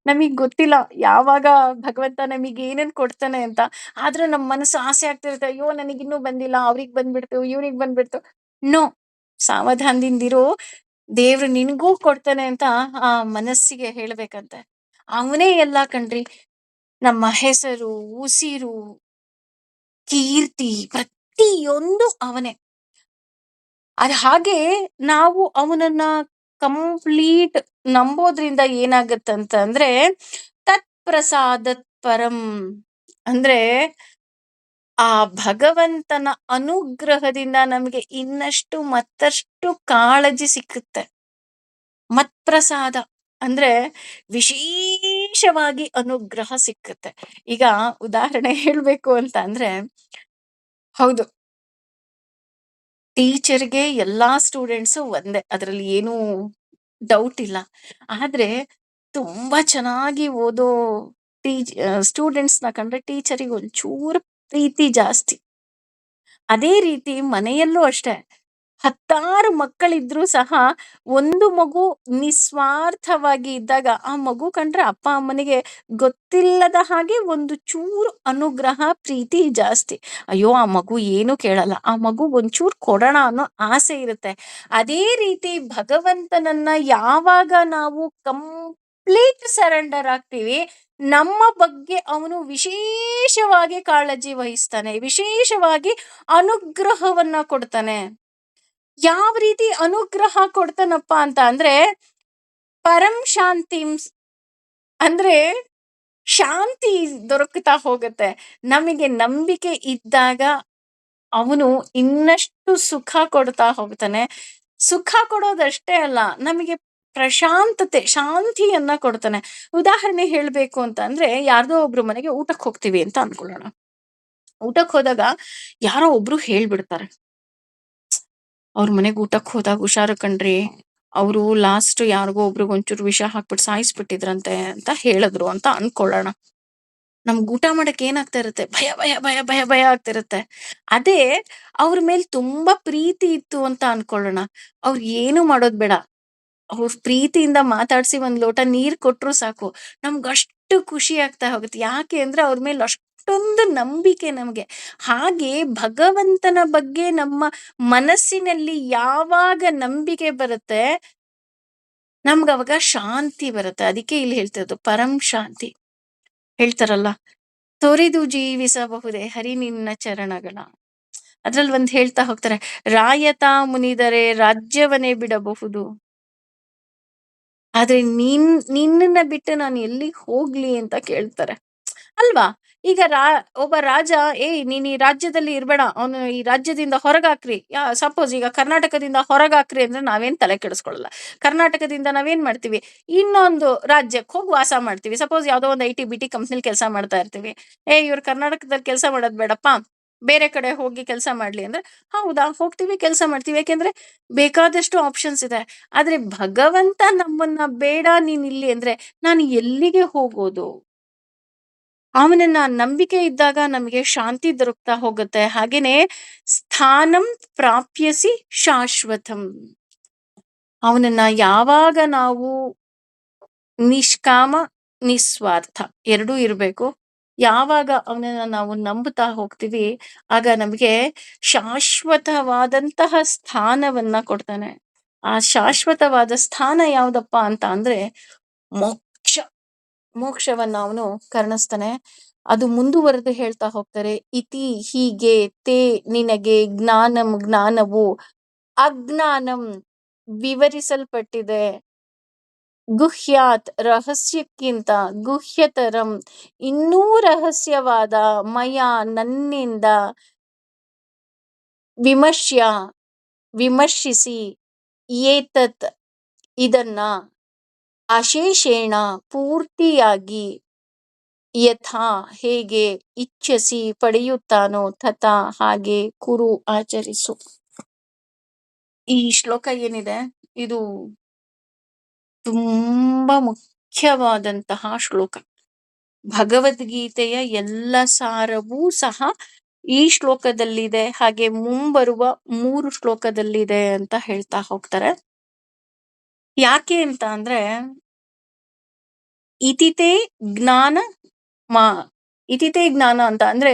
ನಮಗ್ ಗೊತ್ತಿಲ್ಲ ಯಾವಾಗ ಭಗವಂತ ನಮಗೆ ಏನೇನ್ ಕೊಡ್ತಾನೆ ಅಂತ. ಆದ್ರೆ ನಮ್ ಮನಸ್ಸು ಆಸೆ ಆಗ್ತಿರುತ್ತೆ, ಅಯ್ಯೋ ನನಗಿನ್ನೂ ಬಂದಿಲ್ಲ, ಅವ್ರಿಗ್ ಬಂದ್ಬಿಡ್ತು, ಇವ್ರಿಗ್ ಬಂದ್ಬಿಡ್ತು. ನೋ, ಸಾವಧಾನದಿಂದಿರೋ, ದೇವ್ರು ನಿನ್ಗೂ ಕೊಡ್ತಾನೆ ಅಂತ ಆ ಮನಸ್ಸಿಗೆ ಹೇಳ್ಬೇಕಂತೆ. ಅವನೇ ಎಲ್ಲ ಕಣ್ರಿ. ನಮ್ಮ ಹೆಸರು, ಉಸಿರು, ಕೀರ್ತಿ, ಪ್ರತಿಯೊಂದು ಅವನೇ. ಹಾಗೆ ನಾವು ಅವನನ್ನ ಕಂಪ್ಲೀಟ್ ನಂಬೋದ್ರಿಂದ ಏನಾಗತ್ತಂತ ಅಂದ್ರೆ ತತ್ ಪ್ರಸಾದತ್ ಪರಂ ಅಂದ್ರೆ ಆ ಭಗವಂತನ ಅನುಗ್ರಹದಿಂದ ನಮಗೆ ಇನ್ನಷ್ಟು ಮತ್ತಷ್ಟು ಕಾಳಜಿ ಸಿಕ್ಕುತ್ತೆ. ಮತ್ಪ್ರಸಾದ ಅಂದ್ರೆ ವಿಶೇಷವಾಗಿ ಅನುಗ್ರಹ ಸಿಕ್ಕುತ್ತೆ. ಈಗ ಉದಾಹರಣೆ ಹೇಳ್ಬೇಕು ಅಂತ ಅಂದ್ರೆ, ಹೌದು, ಟೀಚರ್ಗೆ ಎಲ್ಲಾ ಸ್ಟೂಡೆಂಟ್ಸು ಒಂದೇ, ಅದ್ರಲ್ಲಿ ಏನೂ ಡೌಟ್ ಇಲ್ಲ. ಆದ್ರೆ ತುಂಬಾ ಚೆನ್ನಾಗಿ ಓದೋ ಸ್ಟೂಡೆಂಟ್ಸ್ನ ಕಂಡ್ರೆ ಟೀಚರಿಗೆ ಒಂಚೂರು ಪ್ರೀತಿ ಜಾಸ್ತಿ. ಅದೇ ರೀತಿ ಮನೆಯಲ್ಲೂ ಅಷ್ಟೇ, 10 ಮಕ್ಕಳಿದ್ರೂ ಸಹ ಒಂದು ಮಗು ನಿಸ್ವಾರ್ಥವಾಗಿ ಇದ್ದಾಗ ಆ ಮಗು ಕಂಡ್ರೆ ಅಪ್ಪ ಅಮ್ಮನಿಗೆ ಗೊತ್ತಿಲ್ಲದ ಹಾಗೆ ಒಂದು ಚೂರು ಅನುಗ್ರಹ ಪ್ರೀತಿ ಜಾಸ್ತಿ. ಅಯ್ಯೋ ಆ ಮಗು ಏನು ಕೇಳಲ್ಲ, ಆ ಮಗು ಒಂಚೂರು ಕೊಡೋಣ ಅನ್ನೋ ಆಸೆ ಇರುತ್ತೆ. ಅದೇ ರೀತಿ ಭಗವಂತನನ್ನ ಯಾವಾಗ ನಾವು ಕಂಪ್ಲೀಟ್ ಸರೆಂಡರ್ ಆಗ್ತೀವಿ, ನಮ್ಮ ಬಗ್ಗೆ ಅವನು ವಿಶೇಷವಾಗಿ ಕಾಳಜಿ ವಹಿಸ್ತಾನೆ, ವಿಶೇಷವಾಗಿ ಅನುಗ್ರಹವನ್ನ ಕೊಡ್ತಾನೆ. ಯಾವ ರೀತಿ ಅನುಗ್ರಹ ಕೊಡ್ತಾನಪ್ಪ ಅಂತ ಅಂದ್ರೆ ಪರಂ ಶಾಂತಿ, ಅಂದ್ರೆ ಶಾಂತಿ ದೊರಕುತ್ತಾ ಹೋಗುತ್ತೆ. ನಮಗೆ ನಂಬಿಕೆ ಇದ್ದಾಗ ಅವನು ಇನ್ನಷ್ಟು ಸುಖ ಕೊಡ್ತಾ ಹೋಗ್ತಾನೆ. ಸುಖ ಕೊಡೋದಷ್ಟೇ ಅಲ್ಲ, ನಮಗೆ ಪ್ರಶಾಂತತೆ, ಶಾಂತಿಯನ್ನ ಕೊಡ್ತಾನೆ. ಉದಾಹರಣೆ ಹೇಳ್ಬೇಕು ಅಂತ ಅಂದ್ರೆ, ಯಾರ್ದೋ ಒಬ್ರು ಮನೆಗೆ ಊಟಕ್ಕೆ ಹೋಗ್ತೀವಿ ಅಂತ ಅನ್ಕೊಳ್ಳೋಣ. ಊಟಕ್ಕೆ ಹೋದಾಗ ಯಾರೋ ಒಬ್ರು ಹೇಳ್ಬಿಡ್ತಾರೆ, ಅವ್ರ ಮನೆಗ್ ಊಟಕ್ಕೆ ಹೋದಾಗ ಹುಷಾರು ಕಣ್ರಿ, ಅವರು ಲಾಸ್ಟ್ ಯಾರಿಗೋ ಒಬ್ರಿಗೆ ಒಂಚೂರು ವಿಷ ಹಾಕ್ಬಿಟ್ಟು ಸಾಯಿಸ್ಬಿಟ್ಟಿದ್ರಂತೆ ಅಂತ ಹೇಳಿದ್ರು ಅಂತ ಅನ್ಕೊಳ್ಳೋಣ. ನಮ್ಗೆ ಊಟ ಮಾಡಕ್ಕೆ ಏನಾಗ್ತಾ ಇರುತ್ತೆ? ಭಯ, ಭಯ, ಭಯ, ಭಯ, ಭಯ ಆಗ್ತಿರುತ್ತೆ. ಅದೇ ಅವ್ರ ಮೇಲ್ ತುಂಬಾ ಪ್ರೀತಿ ಇತ್ತು ಅಂತ ಅನ್ಕೊಳ್ಳೋಣ. ಅವ್ರು ಏನು ಮಾಡೋದ್ ಬೇಡ. ಅವ್ರ ಪ್ರೀತಿಯಿಂದ ಮಾತಾಡ್ಸಿ ಒಂದ್ ಲೋಟ ನೀರ್ ಕೊಟ್ರು ಸಾಕು. ನಮ್ಗಷ್ಟು ಖುಷಿ ಆಗ್ತಾ ಹೋಗುತ್ತೆ. ಯಾಕೆ ಅಂದ್ರೆ ಅವ್ರ ಮೇಲೆ ಅಷ್ಟೊಂದು ನಂಬಿಕೆ ನಮ್ಗೆ. ಹಾಗೆ ಭಗವಂತನ ಬಗ್ಗೆ ನಮ್ಮ ಮನಸ್ಸಿನಲ್ಲಿ ಯಾವಾಗ ನಂಬಿಕೆ ಬರುತ್ತೆ, ನಮ್ಗವಾಗ ಶಾಂತಿ ಬರುತ್ತೆ. ಅದಕ್ಕೆ ಇಲ್ಲಿ ಹೇಳ್ತಿರೋದು ಪರಂ ಶಾಂತಿ. ಹೇಳ್ತಾರಲ್ಲ, ತೊರೆದು ಜೀವಿಸಬಹುದೇ ಹರಿ ನಿನ್ನ ಚರಣಗಳ. ಅದ್ರಲ್ಲಿ ಒಂದ್ ಹೇಳ್ತಾ ಹೋಗ್ತಾರೆ, ರಾಯತ ಮುನಿದರೆ ರಾಜ್ಯವನ್ನೇ ಬಿಡಬಹುದು. ಆದ್ರೆ ನಿನ್ನನ್ನ ಬಿಟ್ಟು ನಾನು ಎಲ್ಲಿಗ್ ಹೋಗ್ಲಿ ಅಂತ ಕೇಳ್ತಾರೆ. ಅಲ್ವಾ? ಈಗ ಒಬ್ಬ ರಾಜ, ನೀನ್ ಈ ರಾಜ್ಯದಲ್ಲಿ ಇರ್ಬೇಡ, ಅವನು ಈ ರಾಜ್ಯದಿಂದ ಹೊರಗಾಕ್ರಿ. ಸಪೋಸ್ ಈಗ ಕರ್ನಾಟಕದಿಂದ ಹೊರಗಾಕ್ರಿ ಅಂದ್ರೆ ನಾವೇನ್ ತಲೆ ಕೆಡಿಸ್ಕೊಳ್ಳಲ್ಲ. ಕರ್ನಾಟಕದಿಂದ ನಾವೇನ್ ಮಾಡ್ತೀವಿ, ಇನ್ನೊಂದು ರಾಜ್ಯಕ್ಕೆ ಹೋಗಿ ವಾಸ ಮಾಡ್ತೀವಿ. ಸಪೋಸ್ ಯಾವ್ದೋ ಒಂದು IT BT ಕಂಪ್ನಿಲಿ ಕೆಲಸ ಮಾಡ್ತಾ ಇರ್ತೀವಿ. ಇವ್ರು ಕರ್ನಾಟಕದಲ್ಲಿ ಕೆಲಸ ಮಾಡೋದ್ ಬೇಡಪ್ಪ, ಬೇರೆ ಕಡೆ ಹೋಗಿ ಕೆಲಸ ಮಾಡ್ಲಿ ಅಂದ್ರೆ, ಹೌದಾ, ಹೋಗ್ತೀವಿ, ಕೆಲಸ ಮಾಡ್ತೀವಿ. ಯಾಕೆಂದ್ರೆ ಬೇಕಾದಷ್ಟು ಆಪ್ಷನ್ಸ್ ಇದೆ. ಆದ್ರೆ ಭಗವಂತ ನಮ್ಮನ್ನ ಬೇಡ ನೀನ್ ಇಲ್ಲಿ ಅಂದ್ರೆ ನಾನು ಎಲ್ಲಿಗೆ ಹೋಗೋದು? ಅವನನ್ನ ನಂಬಿಕೆ ಇದ್ದಾಗ ನಮಗೆ ಶಾಂತಿ ದೊರಕ್ತಾ ಹೋಗುತ್ತೆ. ಹಾಗೇನೆ ಸ್ಥಾನಂ ಪ್ರಾಪ್ಯಸಿ ಶಾಶ್ವತಂ. ಅವನನ್ನ ಯಾವಾಗ ನಾವು ನಿಷ್ಕಾಮ, ನಿಸ್ವಾರ್ಥ ಎರಡೂ ಇರಬೇಕು. ಯಾವಾಗ ಅವನನ್ನ ನಾವು ನಂಬುತ್ತಾ ಹೋಗ್ತೀವಿ, ಆಗ ನಮಗೆ ಶಾಶ್ವತವಾದಂತಹ ಸ್ಥಾನವನ್ನ ಕೊಡ್ತಾನೆ. ಆ ಶಾಶ್ವತವಾದ ಸ್ಥಾನ ಯಾವ್ದಪ್ಪ ಅಂತ ಅಂದ್ರೆ ಮೋಕ್ಷ. ಮೋಕ್ಷವನ್ನ ಅವನು ಕರ್ಣಿಸ್ತಾನೆ. ಅದು ಮುಂದುವರೆದು ಹೇಳ್ತಾ ಹೋಗ್ತಾರೆ, ಇತಿ ಹೀಗೆ ತೇ ನಿನಗೆ ಜ್ಞಾನವು ಅಜ್ಞಾನಂ ವಿವರಿಸಲ್ಪಟ್ಟಿದೆ. ಗುಹ್ಯಾತ್ ರಹಸ್ಯಕ್ಕಿಂತ ಗುಹ್ಯತರಂ ಇನ್ನೂ ರಹಸ್ಯವಾದ ಮಯ ನನ್ನಿಂದ ವಿಮರ್ಶ್ಯ ವಿಮರ್ಶಿಸಿ ಏತತ್ ಇದನ್ನ ಅಶೇಷೇಣ ಪೂರ್ತಿಯಾಗಿ ಯಥಾ ಹೇಗೆ ಇಚ್ಛಸಿ ಪಡೆಯುತ್ತಾನೋ ತಥಾ ಹಾಗೆ ಕುರು ಆಚರಿಸು. ಈ ಶ್ಲೋಕ ಏನಿದೆ, ಇದು ತುಂಬಾ ಮುಖ್ಯವಾದಂತಹ ಶ್ಲೋಕ. ಭಗವದ್ಗೀತೆಯ ಎಲ್ಲ ಸಾರವೂ ಸಹ ಈ ಶ್ಲೋಕದಲ್ಲಿದೆ. ಹಾಗೆ ಮುಂಬರುವ 3 ಶ್ಲೋಕದಲ್ಲಿದೆ ಅಂತ ಹೇಳ್ತಾ ಹೋಗ್ತಾರೆ. ಯಾಕೆ ಅಂತ ಅಂದ್ರೆ, ಇತಿತೇ ಜ್ಞಾನ ಮಾ ಇತಿತೇ ಜ್ಞಾನ ಅಂತ ಅಂದ್ರೆ,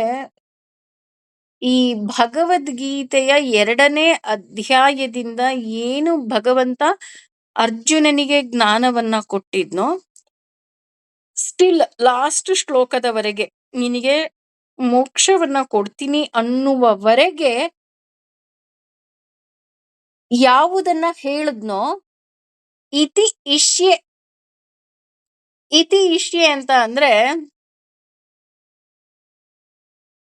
ಈ ಭಗವದ್ಗೀತೆಯ 2ನೇ ಅಧ್ಯಾಯದಿಂದ ಏನು ಭಗವಂತ ಅರ್ಜುನನಿಗೆ ಜ್ಞಾನವನ್ನ ಕೊಟ್ಟಿದ್ನೋ, ಸ್ಟಿಲ್ ಲಾಸ್ಟ್ ಶ್ಲೋಕದವರೆಗೆ ನಿನಗೆ ಮೋಕ್ಷವನ್ನ ಕೊಡ್ತೀನಿ ಅನ್ನುವವರೆಗೆ ಯಾವುದನ್ನ ಹೇಳಿದ್ನೋ, ಇತಿ ಇಷ್ಯೆ. ಇತಿ ಇಷ್ಯೆ ಅಂತ ಅಂದ್ರೆ,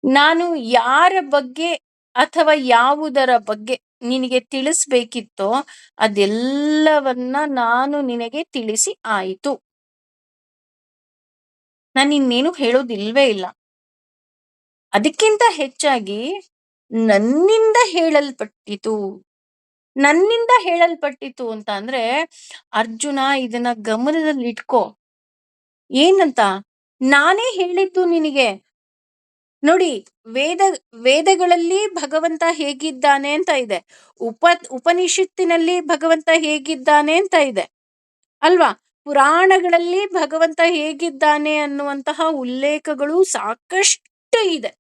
ನಾನು ಯಾರ ಬಗ್ಗೆ ಅಥವಾ ಯಾವುದರ ಬಗ್ಗೆ ನಿನಗೆ ತಿಳಿಸ್ಬೇಕಿತ್ತೋ ಅದೆಲ್ಲವನ್ನ ನಾನು ನಿನಗೆ ತಿಳಿಸಿ ಆಯಿತು. ನಾನು ಇನ್ನೇನು ಹೇಳೋದಿಲ್ವೇ ಇಲ್ಲ. ಅದಕ್ಕಿಂತ ಹೆಚ್ಚಾಗಿ ನನ್ನಿಂದ ಹೇಳಲ್ಪಟ್ಟಿತು. ನನ್ನಿಂದ ಹೇಳಲ್ಪಟ್ಟಿತು ಅಂತ ಅಂದ್ರೆ, ಅರ್ಜುನ ಇದನ್ನ ಗಮನದಲ್ಲಿಟ್ಕೋ. ಏನಂತ? ನಾನೇ ಹೇಳಿದ್ದು ನಿನಗೆ. ನೋಡಿ, ವೇದಗಳಲ್ಲಿ ಭಗವಂತ ಹೇಗಿದ್ದಾನೆ ಅಂತ ಇದೆ. ಉಪನಿಷತ್ತಿನಲ್ಲಿ ಭಗವಂತ ಹೇಗಿದ್ದಾನೆ ಅಂತ ಇದೆ ಅಲ್ವಾ? ಪುರಾಣಗಳಲ್ಲಿ ಭಗವಂತ ಹೇಗಿದ್ದಾನೆ ಅನ್ನುವಂತಹ ಉಲ್ಲೇಖಗಳು ಸಾಕಷ್ಟು ಇದೆ.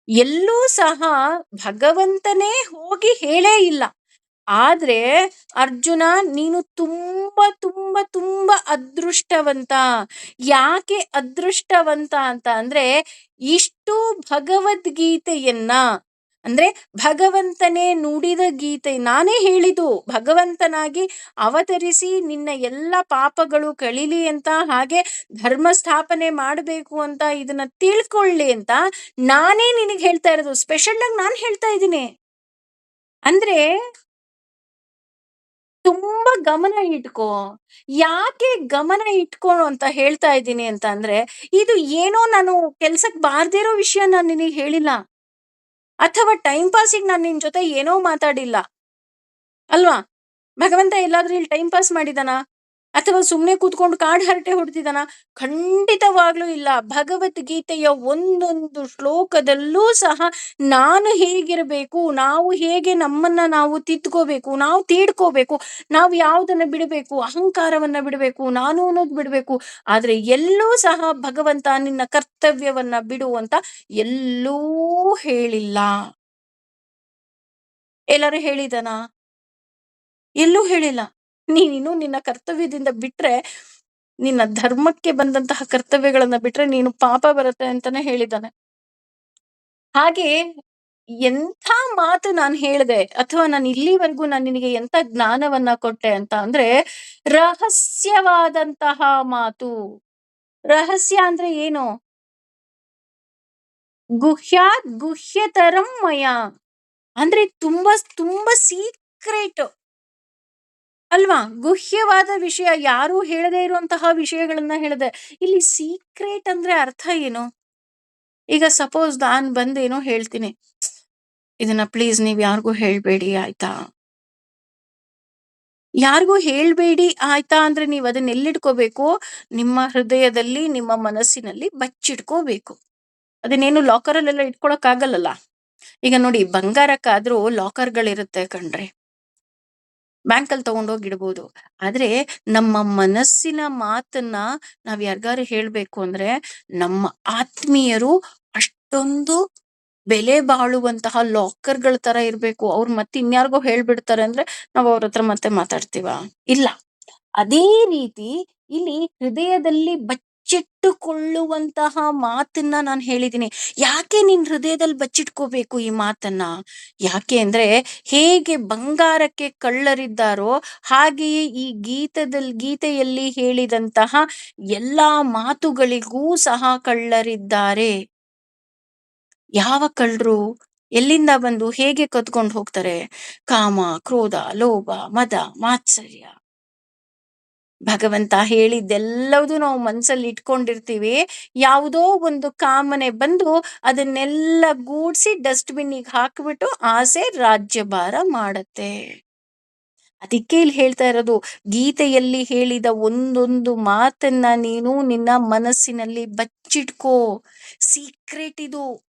ಎಲ್ಲೂ ಸಹ ಭಗವಂತನೇ ಹೋಗಿ ಹೇಳೇ ಇಲ್ಲ. ಆದ್ರೆ ಅರ್ಜುನ, ನೀನು ತುಂಬಾ ತುಂಬಾ ತುಂಬಾ ಅದೃಷ್ಟವಂತ. ಯಾಕೆ ಅದೃಷ್ಟವಂತ ಅಂತ ಅಂದ್ರೆ, ಇಷ್ಟು ಭಗವದ್ಗೀತೆಯನ್ನ, ಅಂದ್ರೆ ಭಗವಂತನೇ ನುಡಿದ ಗೀತೆ, ನಾನೇ ಹೇಳಿದು, ಭಗವಂತನಾಗಿ ಅವತರಿಸಿ ನಿನ್ನ ಎಲ್ಲ ಪಾಪಗಳು ಕಳಿಲಿ ಅಂತ, ಹಾಗೆ ಧರ್ಮ ಸ್ಥಾಪನೆ ಮಾಡಬೇಕು ಅಂತ, ಇದನ್ನ ತಿಳ್ಕೊಳ್ಳಿ ಅಂತ ನಾನೇ ನಿನಗೆ ಹೇಳ್ತಾ ಇರೋದು. ಸ್ಪೆಷಲ್ ಆಗಿ ನಾನು ಹೇಳ್ತಾ ಇದ್ದೀನಿ. ಅಂದ್ರೆ ತುಂಬಾ ಗಮನ ಇಟ್ಕೋ. ಯಾಕೆ ಗಮನ ಇಟ್ಕೋ ಅಂತ ಹೇಳ್ತಾ ಇದ್ದೀನಿ ಅಂತ ಅಂದ್ರೆ, ಇದು ಏನೋ ನಾನು ಕೆಲ್ಸಕ್ ಬಾರ್ದೇ ಇರೋ ವಿಷಯ ನಾನು ನಿನಗೆ ಹೇಳಿಲ್ಲ, ಅಥವಾ ಟೈಮ್ ಪಾಸಿಗೆ ನಾನು ನಿನ್ ಜೊತೆ ಏನೋ ಮಾತಾಡಿಲ್ಲ ಅಲ್ವಾ? ಭಗವಂತ ಎಲ್ಲಾದ್ರೂ ಇಲ್ಲಿ ಟೈಮ್ ಪಾಸ್ ಮಾಡಿದಾನ? ಅಥವಾ ಸುಮ್ನೆ ಕೂತ್ಕೊಂಡು ಕಾಡ್ ಹರಟೆ ಹೊಡ್ದಿದಾನ? ಖಂಡಿತವಾಗ್ಲೂ ಇಲ್ಲ. ಭಗವದ್ಗೀತೆಯ ಒಂದೊಂದು ಶ್ಲೋಕದಲ್ಲೂ ಸಹ ನಾನು ಹೇಗಿರಬೇಕು, ನಾವು ಹೇಗೆ ನಮ್ಮನ್ನ ನಾವು ತಿದ್ಕೋಬೇಕು, ನಾವು ತೀಡ್ಕೋಬೇಕು, ನಾವು ಯಾವುದನ್ನ ಬಿಡಬೇಕು, ಅಹಂಕಾರವನ್ನ ಬಿಡಬೇಕು, ನಾನು ಅನ್ನೋದು ಬಿಡಬೇಕು. ಆದ್ರೆ ಎಲ್ಲೂ ಸಹ ಭಗವಂತ ನಿನ್ನ ಕರ್ತವ್ಯವನ್ನ ಬಿಡು ಅಂತ ಎಲ್ಲೂ ಹೇಳಿಲ್ಲ. ಎಲ್ಲಾರು ಹೇಳಿದನಾ? ಎಲ್ಲೂ ಹೇಳಿಲ್ಲ. ನೀನಿನ್ನು ನಿನ್ನ ಕರ್ತವ್ಯದಿಂದ ಬಿಟ್ರೆ, ನಿನ್ನ ಧರ್ಮಕ್ಕೆ ಬಂದಂತಹ ಕರ್ತವ್ಯಗಳನ್ನ ಬಿಟ್ರೆ ನೀನು ಪಾಪ ಬರುತ್ತೆ ಅಂತಾನೆ ಹೇಳಿದ್ದಾನೆ. ಹಾಗೆ ಎಂಥ ಮಾತು ನಾನು ಹೇಳ್ದೆ, ಅಥವಾ ನಾನು ಇಲ್ಲಿವರೆಗೂ ನಾನು ನಿನಗೆ ಎಂತ ಜ್ಞಾನವನ್ನ ಕೊಟ್ಟೆ ಅಂತ ಅಂದ್ರೆ, ರಹಸ್ಯವಾದಂತಹ ಮಾತು. ರಹಸ್ಯ ಅಂದ್ರೆ ಏನು? ಗುಹ್ಯಾತ್ ಗುಹ್ಯತರಂ ಮಯ. ಅಂದ್ರೆ ತುಂಬಾ ತುಂಬಾ ಸೀಕ್ರೆಟ್ ಅಲ್ವಾ? ಗುಹ್ಯವಾದ ವಿಷಯ, ಯಾರೂ ಹೇಳದೇ ಇರುವಂತಹ ವಿಷಯಗಳನ್ನ ಹೇಳಿದೆ. ಇಲ್ಲಿ ಸೀಕ್ರೆಟ್ ಅಂದ್ರೆ ಅರ್ಥ ಏನು? ಈಗ ಸಪೋಸ್ ನಾನ್ ಬಂದೇನೋ ಹೇಳ್ತೀನಿ, ಇದನ್ನ ಪ್ಲೀಸ್ ನೀವ್ ಯಾರಿಗೂ ಹೇಳ್ಬೇಡಿ ಆಯ್ತಾ? ಯಾರಿಗೂ ಹೇಳ್ಬೇಡಿ ಆಯ್ತಾ ಅಂದ್ರೆ ನೀವ್ ಅದನ್ನ ಎಲ್ಲಿಡ್ಕೋಬೇಕು? ನಿಮ್ಮ ಹೃದಯದಲ್ಲಿ, ನಿಮ್ಮ ಮನಸ್ಸಿನಲ್ಲಿ ಬಚ್ಚಿಡ್ಕೋಬೇಕು. ಅದನ್ನೇನು ಲಾಕರಲ್ಲೆಲ್ಲ ಇಟ್ಕೊಳಕ್ ಆಗಲ್ಲಲ್ಲ. ಈಗ ನೋಡಿ, ಬಂಗಾರಕ್ಕಾದ್ರೂ ಲಾಕರ್ಗಳಿರುತ್ತೆ ಕಣ್ರಿ, ಬ್ಯಾಂಕಲ್ಲಿ ತಗೊಂಡೋಗಿ ಇಡ್ಬೋದು. ಆದ್ರೆ ನಮ್ಮ ಮನಸ್ಸಿನ ಮಾತನ್ನ ನಾವ್ ಯಾರಿಗಾರು ಹೇಳ್ಬೇಕು ಅಂದ್ರೆ, ನಮ್ಮ ಆತ್ಮೀಯರು ಅಷ್ಟೊಂದು ಬೆಲೆ ಬಾಳುವಂತಹ ಲಾಕರ್ಗಳ ತರ ಇರ್ಬೇಕು. ಅವ್ರು ಮತ್ತೆ ಇನ್ಯಾರಿಗೋ ಹೇಳ್ಬಿಡ್ತಾರೆ ಅಂದ್ರೆ ನಾವ್ ಅವ್ರ ಹತ್ರ ಮತ್ತೆ ಮಾತಾಡ್ತೀವ? ಇಲ್ಲ. ಅದೇ ರೀತಿ ಇಲ್ಲಿ ಹೃದಯದಲ್ಲಿ ಬಚ್ಚಿಟ್ಟುಕೊಳ್ಳುವಂತಹ ಮಾತನ್ನ ನಾನು ಹೇಳಿದ್ದೀನಿ. ಯಾಕೆ ನಿನ್ ಹೃದಯದಲ್ಲಿ ಬಚ್ಚಿಟ್ಕೋಬೇಕು ಈ ಮಾತನ್ನ? ಯಾಕೆ ಅಂದ್ರೆ, ಹೇಗೆ ಬಂಗಾರಕ್ಕೆ ಕಳ್ಳರಿದ್ದಾರೋ ಹಾಗೆಯೇ ಈ ಗೀತೆಯಲ್ಲಿ ಹೇಳಿದಂತಹ ಎಲ್ಲಾ ಮಾತುಗಳಿಗೂ ಸಹ ಕಳ್ಳರಿದ್ದಾರೆ. ಯಾವ ಕಳ್ಳರು? ಎಲ್ಲಿಂದ ಬಂದು ಹೇಗೆ ಕದ್ಕೊಂಡು ಹೋಗ್ತಾರೆ? ಕಾಮ, ಕ್ರೋಧ, ಲೋಭ, ಮದ, ಮಾತ್ಸರ್ಯ. ಭಗವಂತ ಹೇಳಿದ್ದೆಲ್ಲವೂ ನಾವು ಮನ್ಸಲ್ಲಿ ಇಟ್ಕೊಂಡಿರ್ತೀವಿ. ಯಾವುದೋ ಒಂದು ಕಾಮನೆ ಬಂದು ಅದನ್ನೆಲ್ಲ ಗೂಡ್ಸಿ ಡಸ್ಟ್‌ಬಿನ್ನಿಗೆ ಹಾಕ್ಬಿಟ್ಟು ಆಸೆ ರಾಜ್ಯಭಾರ ಮಾಡತ್ತೆ. ಅದಕ್ಕೆ ಇಲ್ಲಿ ಹೇಳ್ತಾ ಇರೋದು, ಗೀತೆಯಲ್ಲಿ ಹೇಳಿದ ಒಂದೊಂದು ಮಾತನ್ನ ನೀನು ನಿನ್ನ ಮನಸ್ಸಿನಲ್ಲಿ ಬಚ್ಚಿಟ್ಕೋ. ಸೀಕ್ರೆಟ್ ಇದು.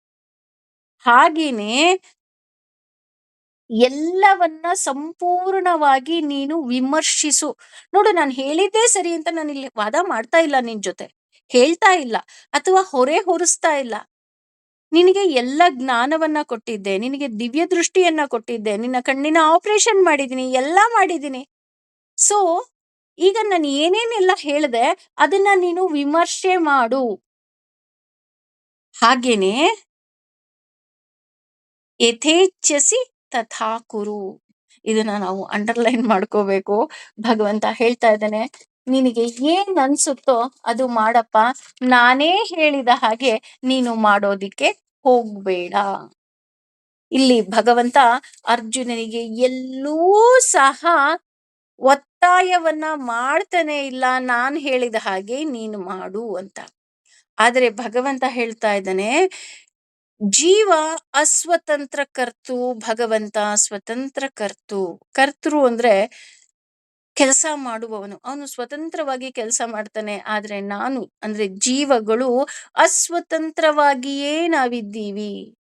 ಹಾಗೇನೆ ಎಲ್ಲವನ್ನ ಸಂಪೂರ್ಣವಾಗಿ ನೀನು ವಿಮರ್ಶಿಸು. ನೋಡು, ನಾನು ಹೇಳಿದ್ದೇ ಸರಿ ಅಂತ ನಾನು ಇಲ್ಲಿ ವಾದ ಮಾಡ್ತಾ ಇಲ್ಲ ನಿನ್ ಜೊತೆ. ಹೇಳ್ತಾ ಇಲ್ಲ ಅಥವಾ ಹೊರೆ ಹೊರಿಸ್ತಾ ಇಲ್ಲ. ನಿನಗೆ ಎಲ್ಲ ಜ್ಞಾನವನ್ನ ಕೊಟ್ಟಿದ್ದೆ, ನಿನಗೆ ದಿವ್ಯ ದೃಷ್ಟಿಯನ್ನ ಕೊಟ್ಟಿದ್ದೆ, ನಿನ್ನ ಕಣ್ಣಿನ ಆಪರೇಷನ್ ಮಾಡಿದೀನಿ, ಎಲ್ಲಾ ಮಾಡಿದೀನಿ. ಸೊ ಈಗ ನಾನು ಏನೇನೆಲ್ಲ ಹೇಳ್ದೆ ಅದನ್ನ ನೀನು ವಿಮರ್ಶೆ ಮಾಡು. ಹಾಗೇನೆ ಯಥೇಚ್ಛಸಿ ತಥಾ ಕುರು. ಇದನ್ನ ನಾವು ಅಂಡರ್ಲೈನ್ ಮಾಡ್ಕೋಬೇಕು. ಭಗವಂತ ಹೇಳ್ತಾ ಇದ್ದಾನೆ, ನಿನಗೆ ಏನ್ ಅನ್ಸುತ್ತೋ ಅದು ಮಾಡಪ್ಪ, ನಾನೇ ಹೇಳಿದ ಹಾಗೆ ನೀನು ಮಾಡೋದಿಕ್ಕೆ ಹೋಗ್ಬೇಡ. ಇಲ್ಲಿ ಭಗವಂತ ಅರ್ಜುನನಿಗೆ ಎಲ್ಲೂ ಸಹ ಒತ್ತಾಯವನ್ನ ಮಾಡ್ತಾನೆ ಇಲ್ಲ, ನಾನ್ ಹೇಳಿದ ಹಾಗೆ ನೀನು ಮಾಡು ಅಂತ. ಆದ್ರೆ ಭಗವಂತ ಹೇಳ್ತಾ ಇದ್ದಾನೆ, ಜೀವ ಅಸ್ವತಂತ್ರ ಕರ್ತು, ಭಗವಂತ ಸ್ವತಂತ್ರ ಕರ್ತು. ಕರ್ತೃ ಅಂದ್ರೆ ಕೆಲಸ ಮಾಡುವವನು, ಅವನು ಸ್ವತಂತ್ರವಾಗಿ ಕೆಲಸ ಮಾಡ್ತಾನೆ. ಆದ್ರೆ ನಾನು ಅಂದ್ರೆ ಜೀವಗಳು ಅಸ್ವತಂತ್ರವಾಗಿಯೇ ನಾವಿದ್ದೀವಿ.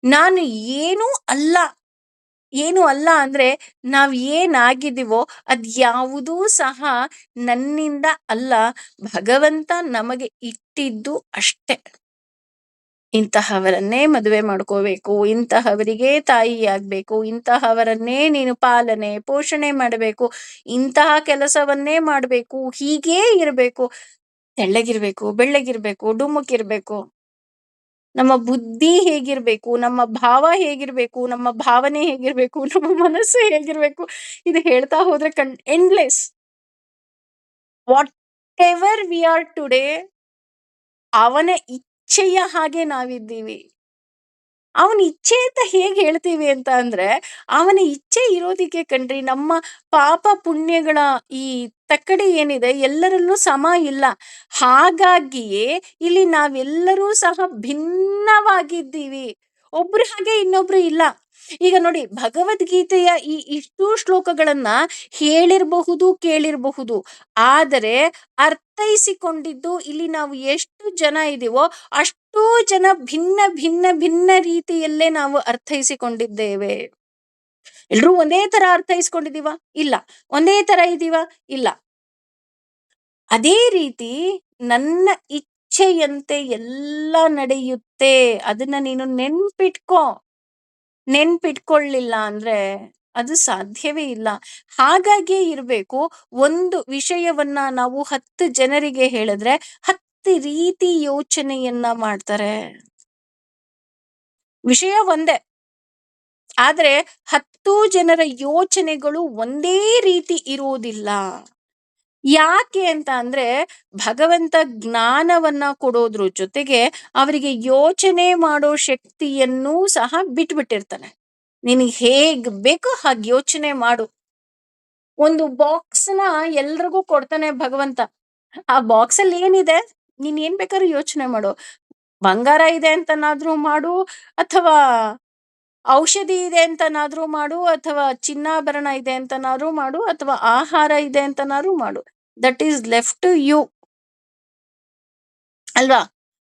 ನಾನು ಏನೂ ಅಲ್ಲ. ಏನು ಅಲ್ಲ ಅಂದ್ರೆ, ನಾವ್ ಏನಾಗಿದ್ದೀವೋ ಅದ್ಯಾವುದೂ ಸಹ ನನ್ನಿಂದ ಅಲ್ಲ, ಭಗವಂತ ನಮಗೆ ಇಟ್ಟಿದ್ದು ಅಷ್ಟೆ. ಇಂತಹವರನ್ನೇ ಮದುವೆ ಮಾಡ್ಕೋಬೇಕು, ಇಂತಹವರಿಗೆ ತಾಯಿಯಾಗ್ಬೇಕು, ಇಂತಹವರನ್ನೇ ನೀನು ಪಾಲನೆ ಪೋಷಣೆ ಮಾಡಬೇಕು, ಇಂತಹ ಕೆಲಸವನ್ನೇ ಮಾಡ್ಬೇಕು, ಹೀಗೇ ಇರ್ಬೇಕು, ತೆಳ್ಳಗಿರ್ಬೇಕು, ಬೆಳ್ಳಗಿರ್ಬೇಕು, ಡುಮ್ಮಕ್ಕಿರ್ಬೇಕು, ನಮ್ಮ ಬುದ್ಧಿ ಹೇಗಿರ್ಬೇಕು, ನಮ್ಮ ಭಾವ ಹೇಗಿರ್ಬೇಕು, ನಮ್ಮ ಭಾವನೆ ಹೇಗಿರ್ಬೇಕು, ನಮ್ಮ ಮನಸ್ಸು ಹೇಗಿರ್ಬೇಕು, ಇದು ಹೇಳ್ತಾ ಹೋದ್ರೆ endless. What ever we are today, ಅವನ ಇಚ್ಛೆಯ ಹಾಗೆ ನಾವಿದ್ದೀವಿ. ಅವನ ಇಚ್ಛೆ ಅಂತ ಹೇಗೆ ಹೇಳ್ತೀವಿ ಅಂತ ಅಂದ್ರೆ, ಅವನ ಇಚ್ಛೆ ಇರೋದಿಕ್ಕೆ ಕಣ್ರಿ. ನಮ್ಮ ಪಾಪ ಪುಣ್ಯಗಳ ಈ ತಕ್ಕಡಿ ಏನಿದೆ ಎಲ್ಲರಲ್ಲೂ ಸಮ ಇಲ್ಲ. ಹಾಗಾಗಿಯೇ ಇಲ್ಲಿ ನಾವೆಲ್ಲರೂ ಸಹ ಭಿನ್ನವಾಗಿದ್ದೀವಿ. ಒಬ್ರು ಹಾಗೆ ಇನ್ನೊಬ್ರು ಇಲ್ಲ. ಈಗ ನೋಡಿ, ಭಗವದ್ಗೀತೆಯ ಈ ಇಷ್ಟು ಶ್ಲೋಕಗಳನ್ನ ಹೇಳಿರಬಹುದು, ಕೇಳಿರಬಹುದು, ಆದರೆ ಅರ್ಥೈಸಿಕೊಂಡಿದ್ದು ಇಲ್ಲಿ ನಾವು ಎಷ್ಟು ಜನ ಇದೀವೋ ಅಷ್ಟೂ ಜನ ಭಿನ್ನ ಭಿನ್ನ ಭಿನ್ನ ರೀತಿಯಲ್ಲೇ ನಾವು ಅರ್ಥೈಸಿಕೊಂಡಿದ್ದೇವೆ. ಎಲ್ರೂ ಒಂದೇ ತರ ಅರ್ಥೈಸ್ಕೊಂಡಿದೀವ? ಇಲ್ಲ. ಒಂದೇ ತರ ಇದೀವ? ಇಲ್ಲ. ಅದೇ ರೀತಿ ನನ್ನ ಇಚ್ಛೆಯಂತೆ ಎಲ್ಲ ನಡೆಯುತ್ತೆ. ಅದನ್ನ ನೀನು ನೆನ್ಪಿಟ್ಕೊಳ್ಳಿಲ್ಲ ಅಂದ್ರೆ ಅದು ಸಾಧ್ಯವೇ ಇಲ್ಲ. ಹಾಗಾಗಿಯೇ ಇರ್ಬೇಕು, ಒಂದು ವಿಷಯವನ್ನ ನಾವು 10 ಜನರಿಗೆ ಹೇಳಿದ್ರೆ 10 ರೀತಿ ಯೋಚನೆಯನ್ನ ಮಾಡ್ತಾರೆ. ವಿಷಯ ಒಂದೇ, ಆದ್ರೆ 10 ಜನರ ಯೋಚನೆಗಳು ಒಂದೇ ರೀತಿ ಇರುವುದಿಲ್ಲ. ಯಾಕೆ ಅಂತ ಅಂದ್ರೆ ಭಗವಂತ ಜ್ಞಾನವನ್ನ ಕೊಡೋದ್ರ ಜೊತೆಗೆ ಅವರಿಗೆ ಯೋಚನೆ ಮಾಡೋ ಶಕ್ತಿಯನ್ನೂ ಸಹ ಬಿಟ್ಬಿಟ್ಟಿರ್ತಾನೆ. ನಿನಗೆ ಹೇಗ್ ಬೇಕೋ ಹಾಗೆ ಯೋಚನೆ ಮಾಡು. ಒಂದು ಬಾಕ್ಸ್ನ ಎಲ್ರಿಗೂ ಕೊಡ್ತಾನೆ ಭಗವಂತ. ಆ ಬಾಕ್ಸ್ ಅಲ್ಲಿ ಏನಿದೆ, ನೀನ್ ಏನ್ ಬೇಕಾದ್ರೂ ಯೋಚನೆ ಮಾಡು. ಬಂಗಾರ ಇದೆ ಅಂತನಾದ್ರೂ ಮಾಡು, ಅಥವಾ ಔಷಧಿ ಇದೆ ಅಂತನಾದ್ರೂ ಮಾಡು, ಅಥವಾ ಚಿನ್ನಾಭರಣ ಇದೆ ಅಂತನಾದ್ರೂ ಮಾಡು, ಅಥವಾ ಆಹಾರ ಇದೆ ಅಂತನಾದ್ರೂ ಮಾಡು. That is left to you, ಅಲ್ವಾ?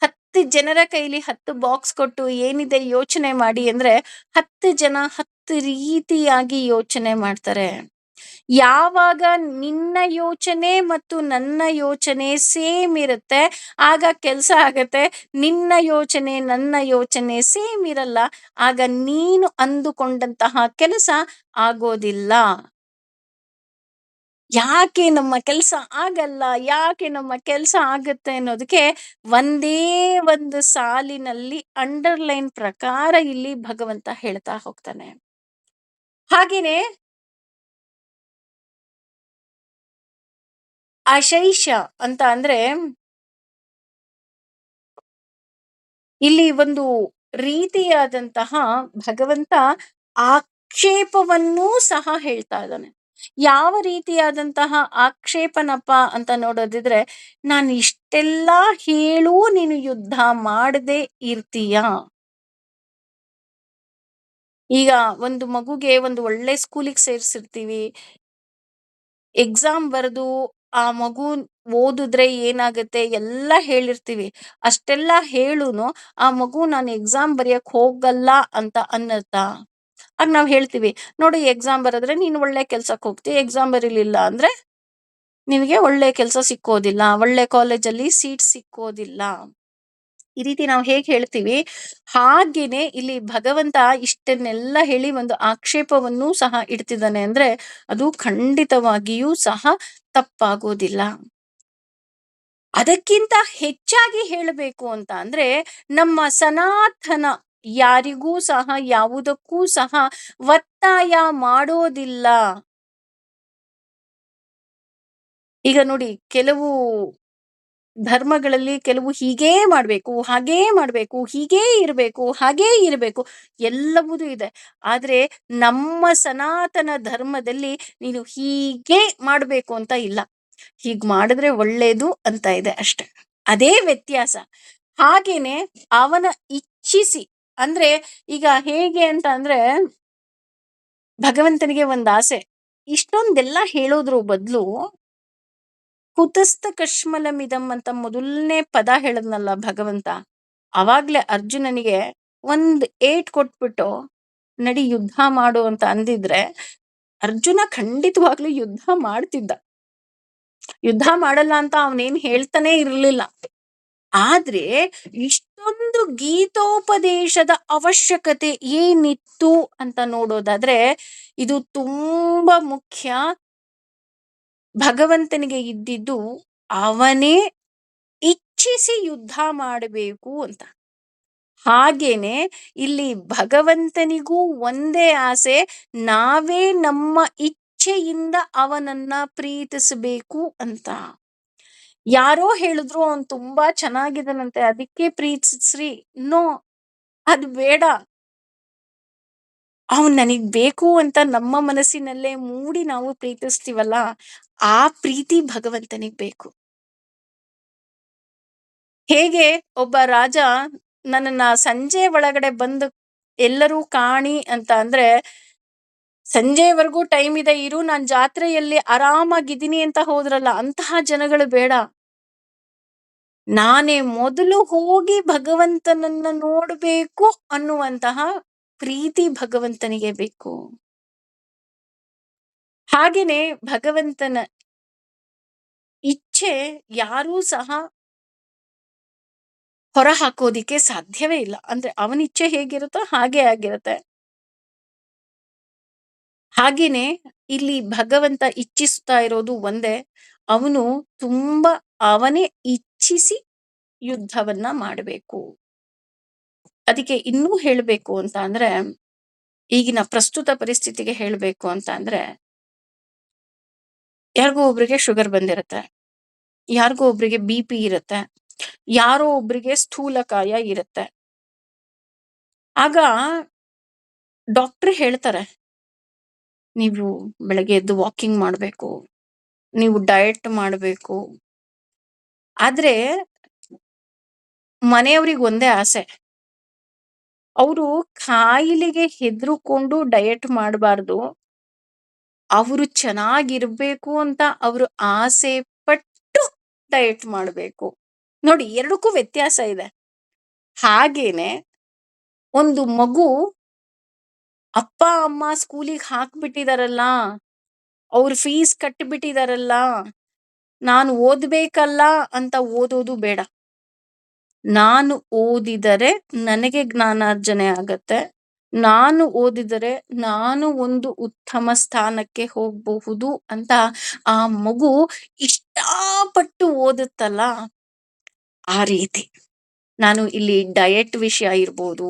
10 ಜನರ ಕೈಲಿ 10 ಬಾಕ್ಸ್ ಕೊಟ್ಟು ಏನಿದೆ ಯೋಚನೆ ಮಾಡಿ ಅಂದ್ರೆ 10 ಜನ 10 ರೀತಿಯಾಗಿ ಯೋಚನೆ ಮಾಡ್ತಾರೆ. ಯಾವಾಗ ನಿನ್ನ ಯೋಚನೆ ಮತ್ತು ನನ್ನ ಯೋಚನೆ ಸೇಮ್ ಇರುತ್ತೆ, ಆಗ ಕೆಲಸ ಆಗತ್ತೆ. ನಿನ್ನ ಯೋಚನೆ ನನ್ನ ಯೋಚನೆ ಸೇಮ್ ಇರಲ್ಲ, ಆಗ ನೀನು ಅಂದುಕೊಂಡಂತಹ ಕೆಲಸ ಆಗೋದಿಲ್ಲ. ಯಾಕೆ ನಮ್ಮ ಕೆಲಸ ಆಗಲ್ಲ, ಯಾಕೆ ನಮ್ಮ ಕೆಲಸ ಆಗತ್ತೆ ಅನ್ನೋದಕ್ಕೆ ಒಂದೇ ಒಂದು ಸಾಲಿನಲ್ಲಿ ಅಂಡರ್ಲೈನ್ ಪ್ರಕಾರ ಇಲ್ಲಿ ಭಗವಂತ ಹೇಳ್ತಾ ಹೋಗ್ತಾನೆ. ಹಾಗೇನೆ ಅಶೈಷ ಅಂತ ಅಂದ್ರೆ ಇಲ್ಲಿ ಒಂದು ರೀತಿಯಾದಂತಹ ಭಗವಂತ ಆಕ್ಷೇಪವನ್ನೂ ಸಹ ಹೇಳ್ತಾ ಇದ್ದಾನೆ. ಯಾವ ರೀತಿಯಾದಂತಹ ಆಕ್ಷೇಪನಪ್ಪ ಅಂತ ನೋಡೋದಿದ್ರೆ, ನಾನು ಇಷ್ಟೆಲ್ಲ ಹೇಳೂ ನೀನು ಯುದ್ಧ ಮಾಡದೆ ಇರ್ತೀಯ. ಈಗ ಒಂದು ಮಗುಗೆ ಒಂದು ಒಳ್ಳೆ ಸ್ಕೂಲಿಗೆ ಸೇರ್ಸಿರ್ತೀವಿ, ಎಕ್ಸಾಮ್ ಬರೆದು ಆ ಮಗು ಓದಿದ್ರೆ ಏನಾಗುತ್ತೆ ಎಲ್ಲ ಹೇಳಿರ್ತೀವಿ. ಅಷ್ಟೆಲ್ಲ ಹೇಳುನು ಆ ಮಗು ನಾನು ಎಕ್ಸಾಮ್ ಬರೆಯಕ್ ಹೋಗಲ್ಲ ಅಂತ ಅನ್ನತ್ತಾ? ಆಗ ನಾವ್ ಹೇಳ್ತೀವಿ, ನೋಡಿ ಎಕ್ಸಾಮ್ ಬರೆದ್ರೆ ನೀನು ಒಳ್ಳೆ ಕೆಲ್ಸಕ್ಕೆ ಹೋಗ್ತಿ, ಎಕ್ಸಾಮ್ ಬರೀಲಿಲ್ಲ ಅಂದ್ರೆ ನಿನಗೆ ಒಳ್ಳೆ ಕೆಲಸ ಸಿಕ್ಕೋದಿಲ್ಲ, ಒಳ್ಳೆ ಕಾಲೇಜಲ್ಲಿ ಸೀಟ್ ಸಿಕ್ಕೋದಿಲ್ಲ. ಈ ರೀತಿ ನಾವು ಹೇಗೆ ಹೇಳ್ತೀವಿ, ಹಾಗೇನೆ ಇಲ್ಲಿ ಭಗವಂತ ಇಷ್ಟನ್ನೆಲ್ಲ ಹೇಳಿ ಒಂದು ಆಕ್ಷೇಪವನ್ನೂ ಸಹ ಇಡ್ತಿದ್ದಾನೆ ಅಂದ್ರೆ ಅದು ಖಂಡಿತವಾಗಿಯೂ ಸಹ ತಪ್ಪಾಗೋದಿಲ್ಲ. ಅದಕ್ಕಿಂತ ಹೆಚ್ಚಾಗಿ ಹೇಳಬೇಕು ಅಂತ ಅಂದ್ರೆ ನಮ್ಮ ಸನಾತನ ಯಾರಿಗೂ ಸಹ ಯಾವುದಕ್ಕೂ ಸಹ ಒತ್ತಾಯ ಮಾಡೋದಿಲ್ಲ. ಈಗ ನೋಡಿ, ಕೆಲವು ಧರ್ಮಗಳಲ್ಲಿ ಕೆಲವು ಹೀಗೇ ಮಾಡ್ಬೇಕು, ಹಾಗೇ ಮಾಡ್ಬೇಕು, ಹೀಗೇ ಇರಬೇಕು, ಹಾಗೇ ಇರಬೇಕು, ಎಲ್ಲವುದೂ ಇದೆ. ಆದ್ರೆ ನಮ್ಮ ಸನಾತನ ಧರ್ಮದಲ್ಲಿ ನೀನು ಹೀಗೆ ಮಾಡ್ಬೇಕು ಅಂತ ಇಲ್ಲ, ಹೀಗ್ ಮಾಡಿದ್ರೆ ಒಳ್ಳೇದು ಅಂತ ಇದೆ ಅಷ್ಟೆ. ಅದೇ ವ್ಯತ್ಯಾಸ. ಹಾಗೇನೆ ಅವನ ಇಚ್ಛಿಸಿ, ಅಂದ್ರೆ ಈಗ ಹೇಗೆ ಅಂತ ಅಂದ್ರೆ ಭಗವಂತನಿಗೆ ಒಂದ್ ಆಸೆ. ಇಷ್ಟೊಂದೆಲ್ಲ ಹೇಳೋದ್ರ ಬದಲು ಕುತಸ್ಥ ಕಶ್ಮಲಮಿದಂ ಅಂತ ಮೊದಲನೇ ಪದ ಹೇಳದ್ನಲ್ಲ ಭಗವಂತ, ಅವಾಗ್ಲೇ ಅರ್ಜುನನಿಗೆ ಒಂದ್ ಏಟ್ ಕೊಟ್ಬಿಟ್ಟು ನಡಿ ಯುದ್ಧ ಮಾಡು ಅಂತ ಅಂದಿದ್ರೆ ಅರ್ಜುನ ಖಂಡಿತವಾಗ್ಲೂ ಯುದ್ಧ ಮಾಡ್ತಿದ್ದ. ಯುದ್ಧ ಮಾಡಲ್ಲ ಅಂತ ಅವನೇನ್ ಹೇಳ್ತಾನೆ ಇರ್ಲಿಲ್ಲ. ಆದ್ರೆ ಇಷ್ಟೊಂದು ಗೀತೋಪದೇಶದ ಅವಶ್ಯಕತೆ ಏನಿತ್ತು ಅಂತ ನೋಡೋದಾದ್ರೆ ಇದು ತುಂಬಾ ಮುಖ್ಯ. ಭಗವಂತನಿಗೆ ಇದ್ದಿದ್ದು ಅವನೇ ಇಚ್ಛಿಸಿ ಯುದ್ಧ ಮಾಡಬೇಕು ಅಂತ. ಹಾಗೇನೆ ಇಲ್ಲಿ ಭಗವಂತನಿಗೂ ಒಂದೇ ಆಸೆ, ನಾವೇ ನಮ್ಮ ಇಚ್ಛೆಯಿಂದ ಅವನನ್ನ ಪ್ರೀತಿಸಬೇಕು ಅಂತ. ಯಾರೋ ಹೇಳಿದ್ರು ಅವನ್ ತುಂಬಾ ಚೆನ್ನಾಗಿದನಂತೆ ಅದಕ್ಕೆ ಪ್ರೀತಿಸ್ರಿ, ನೋ, ಅದು ಬೇಡ. ಅವನ್ ನನಗ್ ಬೇಕು ಅಂತ ನಮ್ಮ ಮನಸ್ಸಿನಲ್ಲೇ ಮೂಡಿ ನಾವು ಪ್ರೀತಿಸ್ತೀವಲ್ಲ, ಆ ಪ್ರೀತಿ ಭಗವಂತನಿಗ್ ಬೇಕು. ಹೇಗೆ ಒಬ್ಬ ರಾಜ ನನ್ನನ್ನ ಸಂಜೆ ಒಳಗಡೆ ಬಂದು ಎಲ್ಲರೂ ಕಾಣಿ ಅಂತ ಅಂದ್ರೆ ಸಂಜೆವರೆಗೂ ಟೈಮ್ ಇದೆ ಇರು, ನಾನ್ ಜಾತ್ರೆಯಲ್ಲಿ ಆರಾಮಾಗಿದ್ದೀನಿ ಅಂತ ಹೋದ್ರಲ್ಲ, ಅಂತಹ ಜನಗಳು ಬೇಡ. ನಾನೇ ಮೊದಲು ಹೋಗಿ ಭಗವಂತನನ್ನ ನೋಡ್ಬೇಕು ಅನ್ನುವಂತಹ ಪ್ರೀತಿ ಭಗವಂತನಿಗೆ ಬೇಕು. ಹಾಗೇನೆ ಭಗವಂತನ ಇಚ್ಛೆ ಯಾರೂ ಸಹ ಹೊರ ಹಾಕೋದಿಕ್ಕೆ ಸಾಧ್ಯವೇ ಇಲ್ಲ. ಅಂದ್ರೆ ಅವನ ಇಚ್ಛೆ ಹೇಗಿರುತ್ತೋ ಹಾಗೆ ಆಗಿರುತ್ತೆ. ಹಾಗೇನೆ ಇಲ್ಲಿ ಭಗವಂತ ಇಚ್ಛಿಸ್ತಾ ಇರೋದು ಒಂದೇ, ಅವನು ತುಂಬಾ ಅವನೇ ಇಚ್ಛಿಸಿ ಯುದ್ಧವನ್ನ ಮಾಡಬೇಕು. ಅದಕ್ಕೆ ಇನ್ನೂ ಹೇಳಬೇಕು ಅಂತ ಅಂದ್ರೆ, ಈಗಿನ ಪ್ರಸ್ತುತ ಪರಿಸ್ಥಿತಿಗೆ ಹೇಳಬೇಕು ಅಂತ ಅಂದ್ರೆ, ಯಾರಿಗೋ ಒಬ್ರಿಗೆ ಶುಗರ್ ಬಂದಿರುತ್ತೆ, ಯಾರಿಗೋ ಒಬ್ರಿಗೆ BP ಇರುತ್ತೆ, ಯಾರೋ ಒಬ್ರಿಗೆ ಸ್ಥೂಲಕಾಯ ಇರುತ್ತೆ. ಆಗ ಡಾಕ್ಟರ್ ಹೇಳ್ತಾರೆ, ನೀವು ಬೆಳಗ್ಗೆ ಎದ್ದು ವಾಕಿಂಗ್ ಮಾಡಬೇಕು, ನೀವು ಡಯಟ್ ಮಾಡಬೇಕು. ಆದ್ರೆ ಮನೆಯವ್ರಿಗೆ ಒಂದೇ ಆಸೆ, ಅವರು ಕಾಯಿಲೆಗೆ ಹೆದರ್ಕೊಂಡು ಡಯಟ್ ಮಾಡಬಾರ್ದು, ಅವರು ಚೆನ್ನಾಗಿರ್ಬೇಕು ಅಂತ ಅವರು ಆಸೆ ಪಟ್ಟು ಡಯಟ್ ಮಾಡಬೇಕು. ನೋಡಿ, ಎರಡಕ್ಕೂ ವ್ಯತ್ಯಾಸ ಇದೆ. ಹಾಗೇನೆ ಒಂದು ಮಗು ಅಪ್ಪ ಅಮ್ಮ ಸ್ಕೂಲಿಗೆ ಹಾಕ್ಬಿಟ್ಟಿದಾರಲ್ಲ, ಅವ್ರ ಫೀಸ್ ಕಟ್ಟಿಬಿಟ್ಟಿದಾರಲ್ಲ, ನಾನು ಓದ್ಬೇಕಲ್ಲ ಅಂತ ಓದೋದು ಬೇಡ. ನಾನು ಓದಿದರೆ ನನಗೆ ಜ್ಞಾನಾರ್ಜನೆ ಆಗತ್ತೆ, ನಾನು ಓದಿದರೆ ನಾನು ಒಂದು ಉತ್ತಮ ಸ್ಥಾನಕ್ಕೆ ಹೋಗಬಹುದು ಅಂತ ಆ ಮಗು ಇಷ್ಟಪಟ್ಟು ಓದುತ್ತಲ್ಲ, ಆ ರೀತಿ. ನಾನು ಇಲ್ಲಿ ಡಯಟ್ ವಿಷಯ ಇರ್ಬೋದು,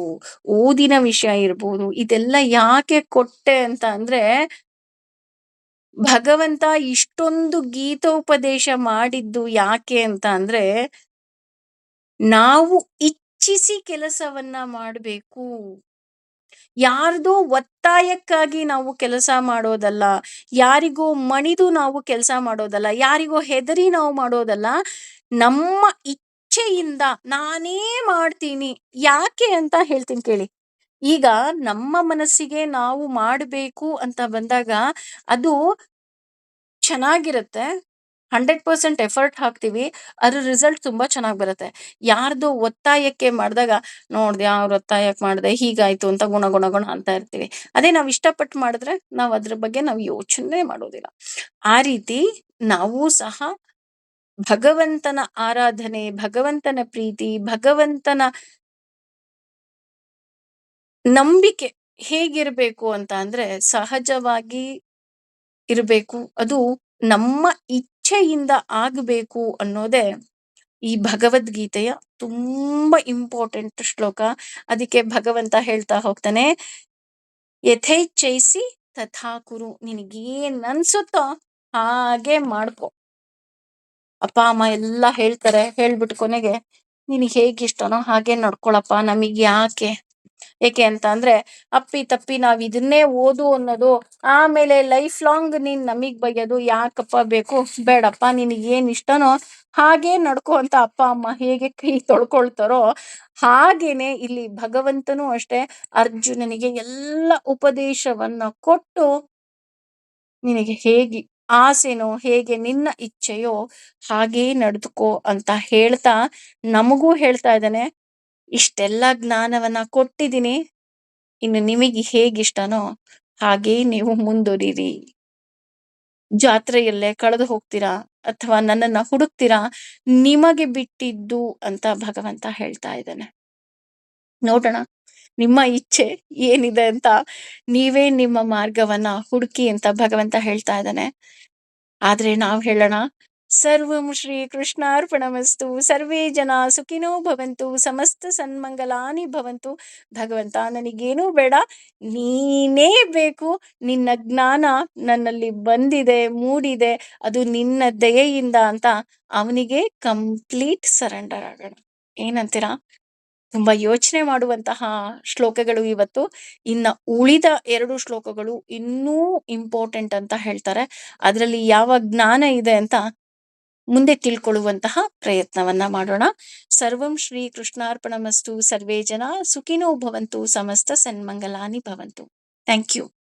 ಓದಿನ ವಿಷಯ ಇರ್ಬೋದು, ಇದೆಲ್ಲ ಯಾಕೆ ಕೊಟ್ಟೆ ಅಂತ ಅಂದ್ರೆ, ಭಗವಂತ ಇಷ್ಟೊಂದು ಗೀತೋಪದೇಶ ಮಾಡಿದ್ದು ಯಾಕೆ ಅಂತ ಅಂದ್ರೆ, ನಾವು ಇಚ್ಛಿಸಿ ಕೆಲಸವನ್ನ ಮಾಡಬೇಕು. ಯಾರ್ದೋ ಒತ್ತಾಯಕ್ಕಾಗಿ ನಾವು ಕೆಲಸ ಮಾಡೋದಲ್ಲ, ಯಾರಿಗೋ ಮಣಿದು ನಾವು ಕೆಲಸ ಮಾಡೋದಲ್ಲ, ಯಾರಿಗೋ ಹೆದರಿ ನಾವು ಮಾಡೋದಲ್ಲ. ನಮ್ಮ ಇಚ್ಛೆಯಿಂದ ನಾನೇ ಮಾಡ್ತೀನಿ. ಯಾಕೆ ಅಂತ ಹೇಳ್ತೀನಿ ಕೇಳಿ. ಈಗ ನಮ್ಮ ಮನಸ್ಸಿಗೆ ನಾವು ಮಾಡಬೇಕು ಅಂತ ಬಂದಾಗ ಅದು ಚೆನ್ನಾಗಿರುತ್ತೆ, 100% ಎಫರ್ಟ್ ಹಾಕ್ತೀವಿ, ಅದ್ರ ರಿಸಲ್ಟ್ ತುಂಬಾ ಚೆನ್ನಾಗಿ ಬರುತ್ತೆ. ಯಾರ್ದೋ ಒತ್ತಾಯಕ್ಕೆ ಮಾಡಿದಾಗ, ನೋಡ್ದೆ ಅವ್ರ ಒತ್ತಾಯಕ್ಕೆ ಮಾಡಿದೆ ಹೀಗಾಯ್ತು ಅಂತ ಗುಣ ಗುಣ ಗುಣ ಅಂತ ಇರ್ತೀವಿ. ಅದೇ ನಾವು ಇಷ್ಟಪಟ್ಟು ಮಾಡಿದ್ರೆ ನಾವು ಅದ್ರ ಬಗ್ಗೆ ನಾವು ಯೋಚನೆ ಮಾಡೋದಿಲ್ಲ. ಆ ರೀತಿ ನಾವು ಸಹ ಭಗವಂತನ ಆರಾಧನೆ, ಭಗವಂತನ ಪ್ರೀತಿ, ಭಗವಂತನ ನಂಬಿಕೆ ಹೇಗಿರ್ಬೇಕು ಅಂತ ಅಂದ್ರೆ ಸಹಜವಾಗಿ ಇರಬೇಕು. ಅದು ನಮ್ಮ ಇಚ್ಛೆಯಿಂದ ಆಗಬೇಕು ಅನ್ನೋದೇ ಈ ಭಗವದ್ಗೀತೆಯ ತುಂಬಾ ಇಂಪಾರ್ಟೆಂಟ್ ಶ್ಲೋಕ. ಅದಕ್ಕೆ ಭಗವಂತ ಹೇಳ್ತಾ ಹೋಗ್ತಾನೆ, ಯಥೇಚ್ಛೈಸಿ ತಥಾ ಕುರು. ನಿನಗೇನ್ ಅನ್ಸುತ್ತೋ ಹಾಗೆ ಮಾಡ್ಕೊ. ಅಪ್ಪ ಅಮ್ಮ ಎಲ್ಲ ಹೇಳ್ತಾರೆ, ಹೇಳ್ಬಿಟ್ಟು ಕೊನೆಗೆ ನಿನಗೆ ಹೇಗಿಷ್ಟನೋ ಹಾಗೆ ನಡ್ಕೊಳಪ್ಪ, ನಮಗೆ ಯಾಕೆ. ಏಕೆ ಅಂತ ಅಂದ್ರೆ, ಅಪ್ಪಿ ತಪ್ಪಿ ನಾವ್ ಇದನ್ನೇ ಓದು ಅನ್ನೋದು, ಆಮೇಲೆ ಲೈಫ್ ಲಾಂಗ್ ನೀನ್ ನಮಗ್ ಬೈಯೋದು ಯಾಕಪ್ಪ ಬೇಕು. ಬೇಡಪ್ಪ, ನಿನಗೇನ್ ಇಷ್ಟನೋ ಹಾಗೆ ನಡ್ಕೊ ಅಂತ ಅಪ್ಪ ಅಮ್ಮ ಹೇಗೆ ಕೈ ತೊಳ್ಕೊಳ್ತಾರೋ ಹಾಗೇನೆ ಇಲ್ಲಿ ಭಗವಂತನೂ ಅಷ್ಟೇ ಅರ್ಜುನನಿಗೆ ಎಲ್ಲ ಉಪದೇಶವನ್ನ ಕೊಟ್ಟು, ನಿನಗೆ ಹೇಗೆ ಆಸೆನೋ, ಹೇಗೆ ನಿನ್ನ ಇಚ್ಛೆಯೋ ಹಾಗೇ ನಡೆದುಕೋ ಅಂತ ಹೇಳ್ತಾ ನಮಗೂ ಹೇಳ್ತಾ ಇದ್ದಾನೆ, ಇಷ್ಟೆಲ್ಲ ಜ್ಞಾನವನ್ನ ಕೊಟ್ಟಿದ್ದೀನಿ, ಇನ್ನು ನಿಮಗೆ ಹೇಗಿಷ್ಟನೋ ಹಾಗೇ ನೀವು ಮುಂದುವರಿರಿ. ಜಾತ್ರೆಯಲ್ಲೇ ಕಳೆದು ಹೋಗ್ತೀರಾ ಅಥವಾ ನನ್ನನ್ನ ಹುಡುಕ್ತೀರಾ, ನಿಮಗೆ ಬಿಟ್ಟಿದ್ದು ಅಂತ ಭಗವಂತ ಹೇಳ್ತಾ ಇದ್ದಾನೆ. ನೋಡೋಣ ನಿಮ್ಮ ಇಚ್ಛೆ ಏನಿದೆ ಅಂತ, ನೀವೇ ನಿಮ್ಮ ಮಾರ್ಗವನ್ನ ಹುಡುಕಿ ಅಂತ ಭಗವಂತ ಹೇಳ್ತಾ ಇದ್ದಾನೆ. ಆದ್ರೆ ನಾವು ಹೇಳೋಣ, ಸರ್ವಂ ಶ್ರೀ ಕೃಷ್ಣಾರ್ಪಣಮಸ್ತು, ಸರ್ವೇ ಜನ ಸುಖಿನೋ ಭವಂತು, ಸಮಸ್ತ ಸನ್ಮಂಗಲಾನಿ ಭವಂತು. ಭಗವಂತ ನನಗೇನೂ ಬೇಡ, ನೀನೇ ಬೇಕು. ನಿನ್ನ ಜ್ಞಾನ ನನ್ನಲ್ಲಿ ಬಂದಿದೆ, ಮೂಡಿದೆ, ಅದು ನಿನ್ನ ದಯೆಯಿಂದ ಅಂತ ಅವನಿಗೆ ಕಂಪ್ಲೀಟ್ ಸರೆಂಡರ್ ಆಗೋಣ. ಏನಂತೀರಾ? ತುಂಬಾ ಯೋಚನೆ ಮಾಡುವಂತಹ ಶ್ಲೋಕಗಳು ಇವತ್ತು. ಇನ್ನ ಉಳಿದ 2 ಶ್ಲೋಕಗಳು ಇನ್ನೂ ಇಂಪಾರ್ಟೆಂಟ್ ಅಂತ ಹೇಳ್ತಾರೆ. ಅದರಲ್ಲಿ ಯಾವ ಜ್ಞಾನ ಇದೆ ಅಂತ ಮುಂದೆ ತಿಳ್ಕೊಳ್ಳುವಂತಹ ಪ್ರಯತ್ನವನ್ನ ಮಾಡೋಣ. ಸರ್ವಂ ಶ್ರೀ ಕೃಷ್ಣಾರ್ಪಣಮಸ್ತು. ಸರ್ವೇ ಜನ ಸುಖಿನೋ ಭವಂತು. ಸಮಸ್ತ ಸನ್ಮಂಗಲಾನಿ ಭವಂತು. Thank you.